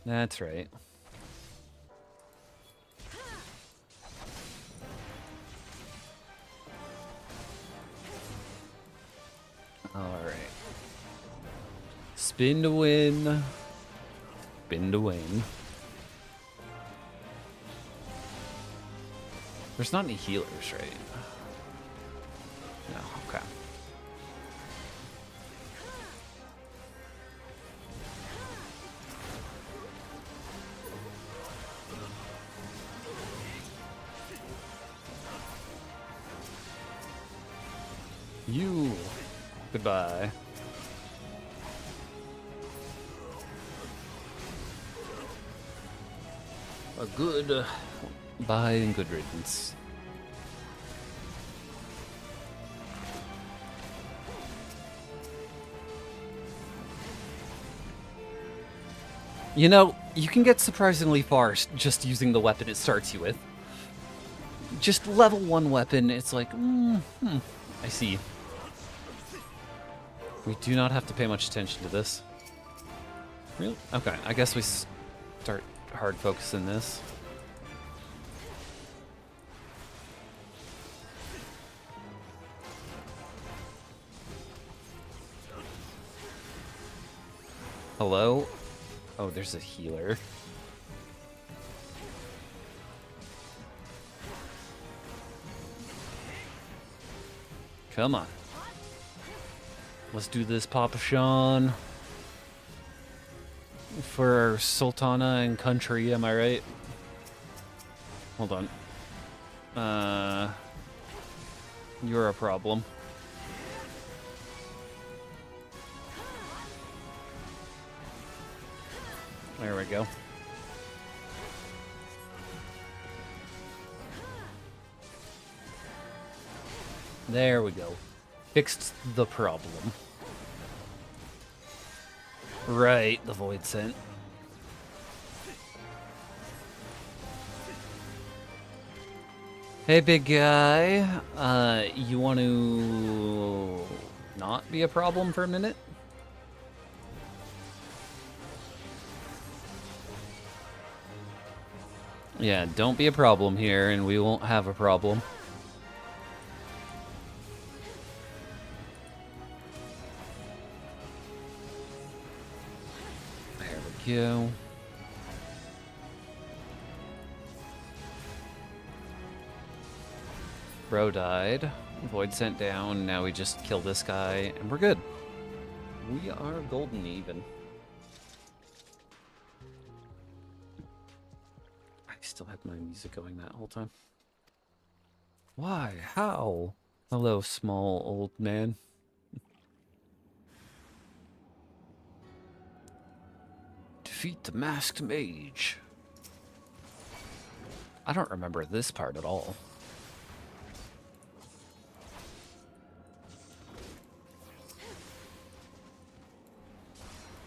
That's right. Alright. Spin to win. Spin to win. There's not any healers, right? No, okay. You. Goodbye. A good bye and good riddance. You know, you can get surprisingly far just using the weapon it starts you with. Just level 1 weapon, it's like, I see. We do not have to pay much attention to this. Really? Okay, I guess we start hard focusing this. Hello? Oh, there's a healer. Come on. Let's do this, Papa Sean. For Sultana and country, am I right? Hold on. You're a problem. There we go. There we go. Fixed the problem. Right, the void scent. Hey, big guy. You want to not be a problem for a minute? Yeah, don't be a problem here, and we won't have a problem. There we go. Bro died. Void sent down. Now we just kill this guy, and we're good. We are golden even. I still had my music going that whole time. Why? How? Hello, small old man. Defeat the masked mage. I don't remember this part at all.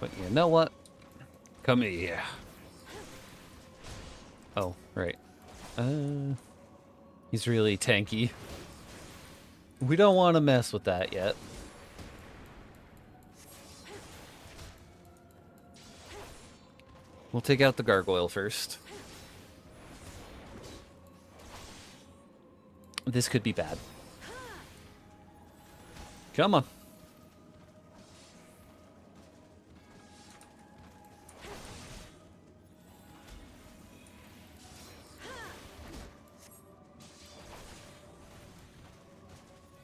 But you know what? Come here. Oh, right. He's really tanky. We don't want to mess with that yet. We'll take out the gargoyle first. This could be bad. Come on.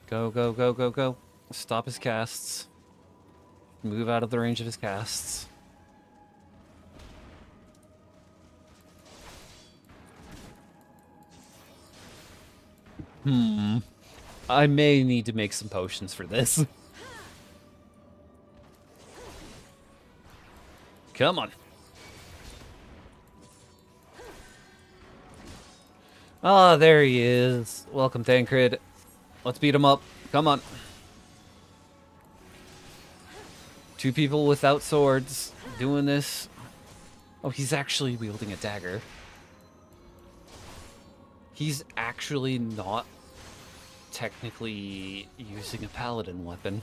Go, go, go, go, go. Stop his casts. Move out of the range of his casts. I may need to make some potions for this. Come on. Ah, there he is. Welcome, Tancred. Let's beat him up. Come on. 2 people without swords doing this. Oh, he's actually wielding a dagger. He's actually not technically using a paladin weapon.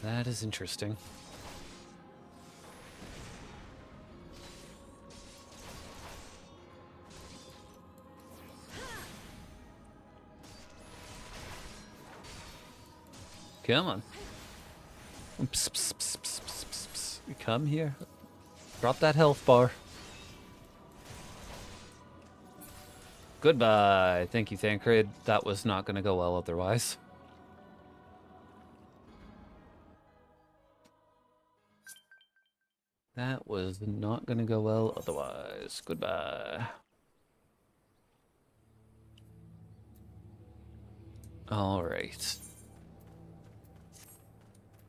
That is interesting. Come on. Psst, psst, psst, psst, psst, psst, psst. Come here. Drop that health bar. Goodbye. Thank you, Thancred. That was not going to go well otherwise. That was not going to go well otherwise. Goodbye. All right.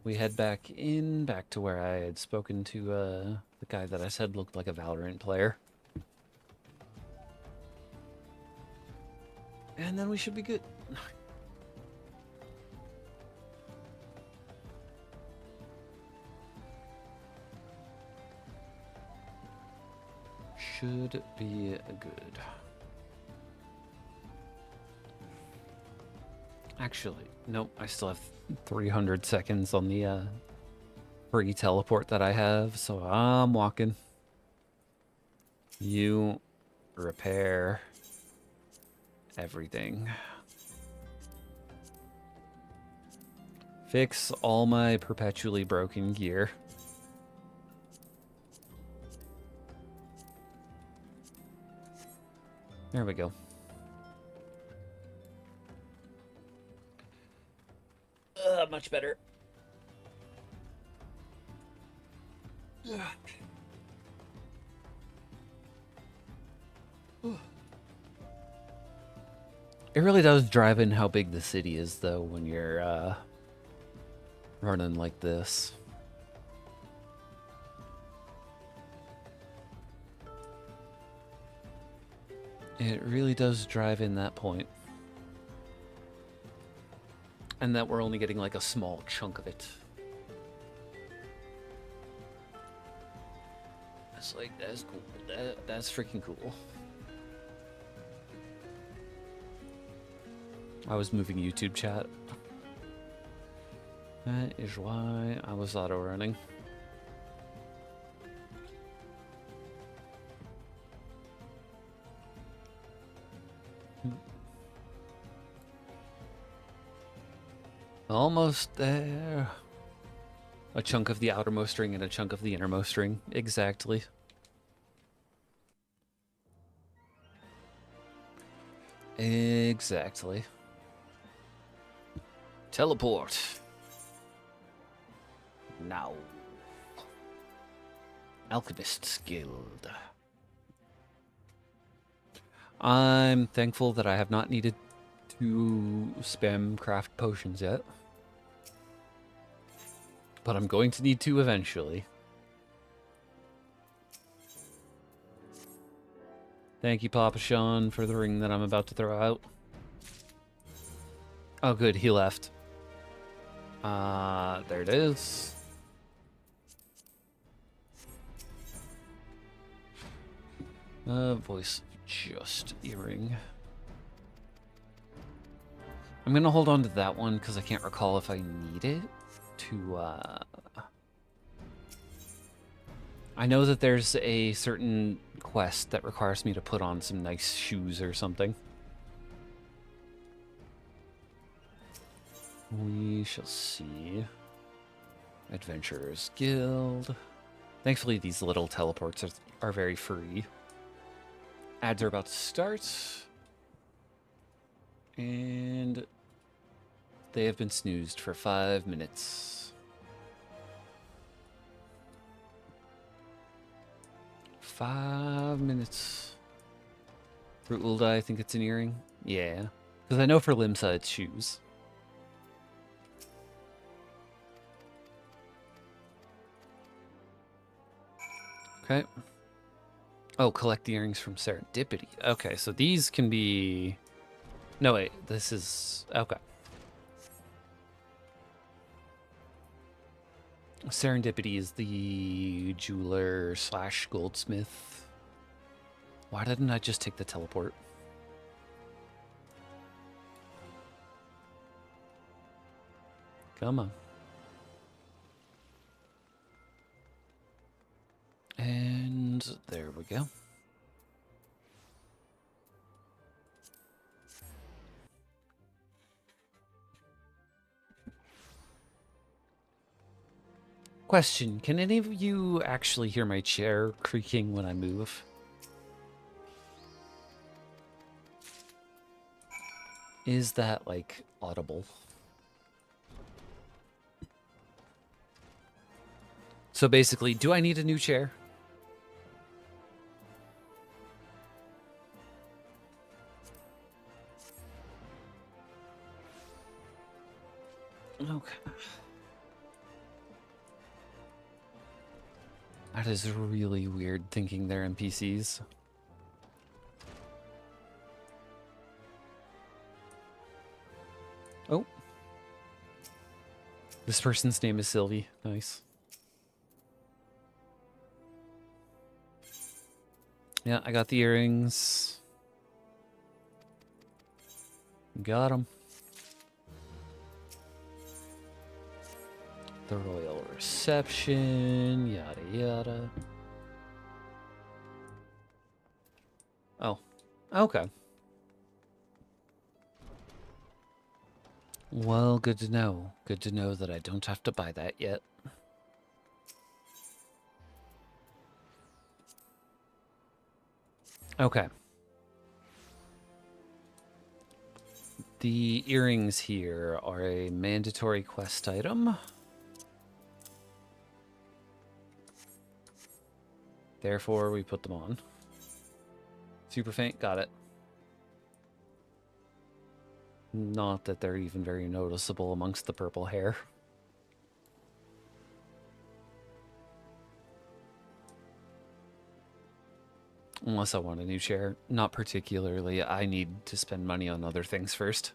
We head back to where I had spoken to the guy that I said looked like a Valorant player. And then we should be good. Should be good. Actually, nope, I still have 300 seconds on the free teleport that I have, so I'm walking. You repair everything. Fix all my perpetually broken gear. There we go. Much better. It really does drive in how big the city is, though, when you're running like this. It really does drive in that point. And that we're only getting like a small chunk of it. That's like, that's cool. That's freaking cool. I was moving YouTube chat. That is why I was auto running. Almost there. A chunk of the outermost ring and a chunk of the innermost ring. Exactly. Exactly. Teleport. Now. Alchemist's Guild. I'm thankful that I have not needed to spam craft potions yet. But I'm going to need to eventually. Thank you, Papa Sean, for the ring that I'm about to throw out. Oh, good, he left. There it is. Voice of Just earring. I'm gonna hold on to that one because I can't recall if I need it to I know that there's a certain quest that requires me to put on some nice shoes or something. We shall see. Adventurers Guild. Thankfully, these little teleports are very free. Ads are about to start. And they have been snoozed for 5 minutes. 5 minutes. For Ulda, I think it's an earring. Yeah. Because I know for Limsa, it's shoes. Okay. Oh, collect the earrings from Serendipity. Okay, so these can be... No, wait. This is... Okay. Serendipity is the jeweler / goldsmith. Why didn't I just take the teleport? Come on. And there we go. Question, can any of you actually hear my chair creaking when I move? Is that, like, audible? So basically, do I need a new chair? Okay. That is really weird thinking they're NPCs. Oh. This person's name is Sylvie. Nice. Yeah, I got the earrings. Got them. The royal reception, yada yada. Oh, okay. Well, good to know. Good to know that I don't have to buy that yet. Okay. The earrings here are a mandatory quest item. Therefore, we put them on. Super faint, got it. Not that they're even very noticeable amongst the purple hair. Unless I want a new chair. Not particularly. I need to spend money on other things first.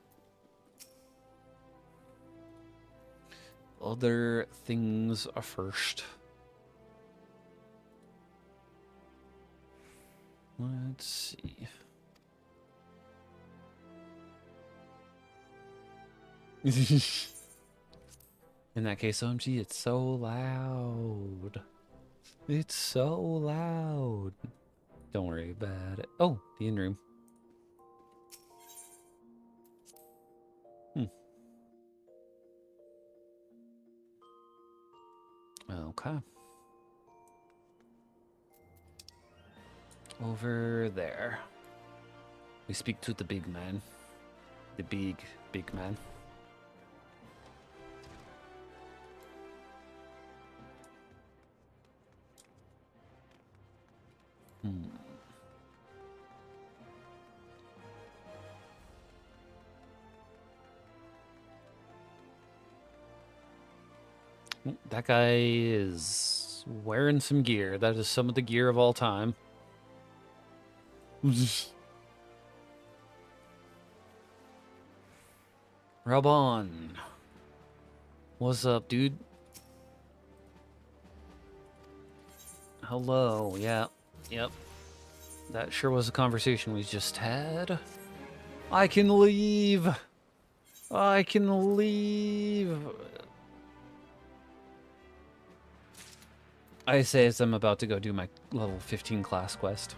Other things are first. Let's see. In that case, OMG, it's so loud. It's so loud. Don't worry about it. Oh, the in-room. Okay. Over there. We speak to the big man. The big man. That guy is wearing some gear. That is some of the gear of all time. Rabon. What's up, dude? Hello, yeah. Yep. That sure was a conversation we just had. I can leave. I can leave. I say as I'm about to go do my level 15 class quest.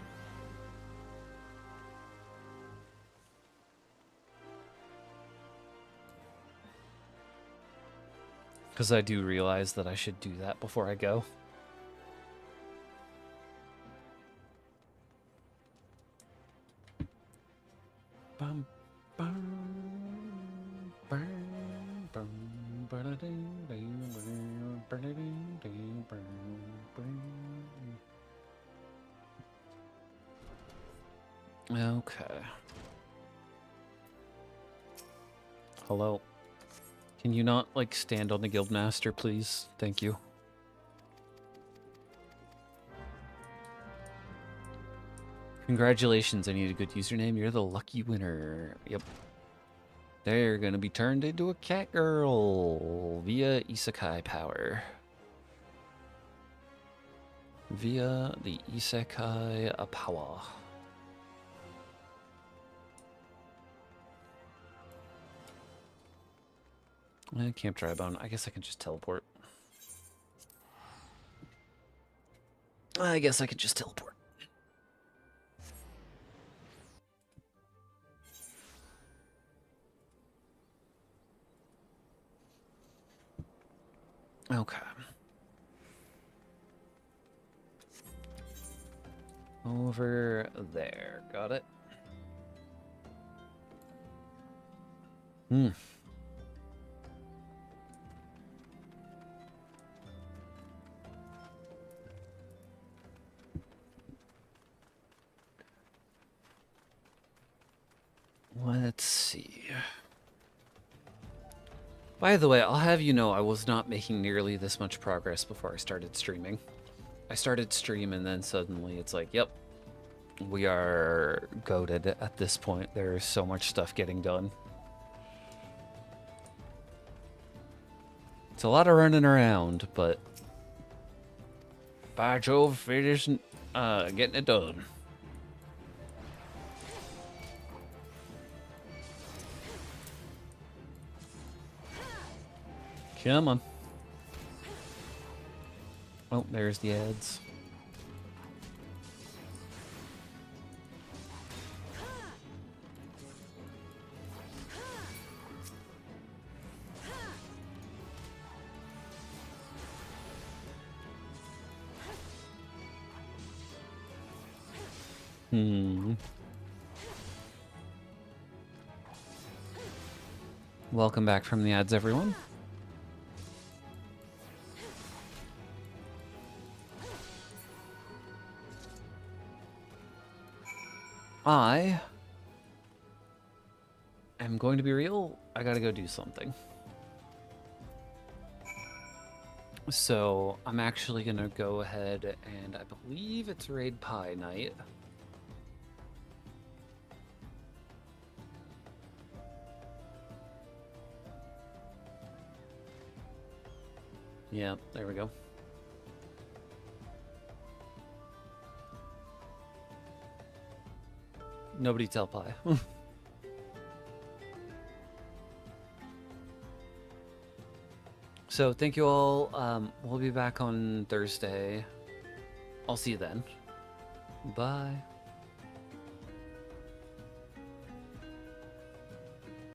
Because I do realize that I should do that before I go. Bum, bum, bum, bum, okay. Hello. Can you not, like, stand on the guildmaster, please? Thank you. Congratulations, I need a good username. You're the lucky winner. Yep. They're gonna be turned into a cat girl via isekai power. Via the isekai power. Camp Drybone. I guess I can just teleport. I guess I could just teleport. Okay. Over there. Got it. Hmm. Let's see. By the way, I'll have you know I was not making nearly this much progress before I started streaming. I started stream and then suddenly it's like, yep, we are goated at this point. There's so much stuff getting done. It's a lot of running around, but by Jove, it isn't getting it done. Come on. Oh, there's the ads. Welcome back from the ads, everyone. I am going to be real. I gotta go do something. So I'm actually gonna go ahead and I believe it's Raid Pie night. Yeah, there we go. Nobody tell Pie. So thank you all. We'll be back on Thursday. I'll see you then. Bye.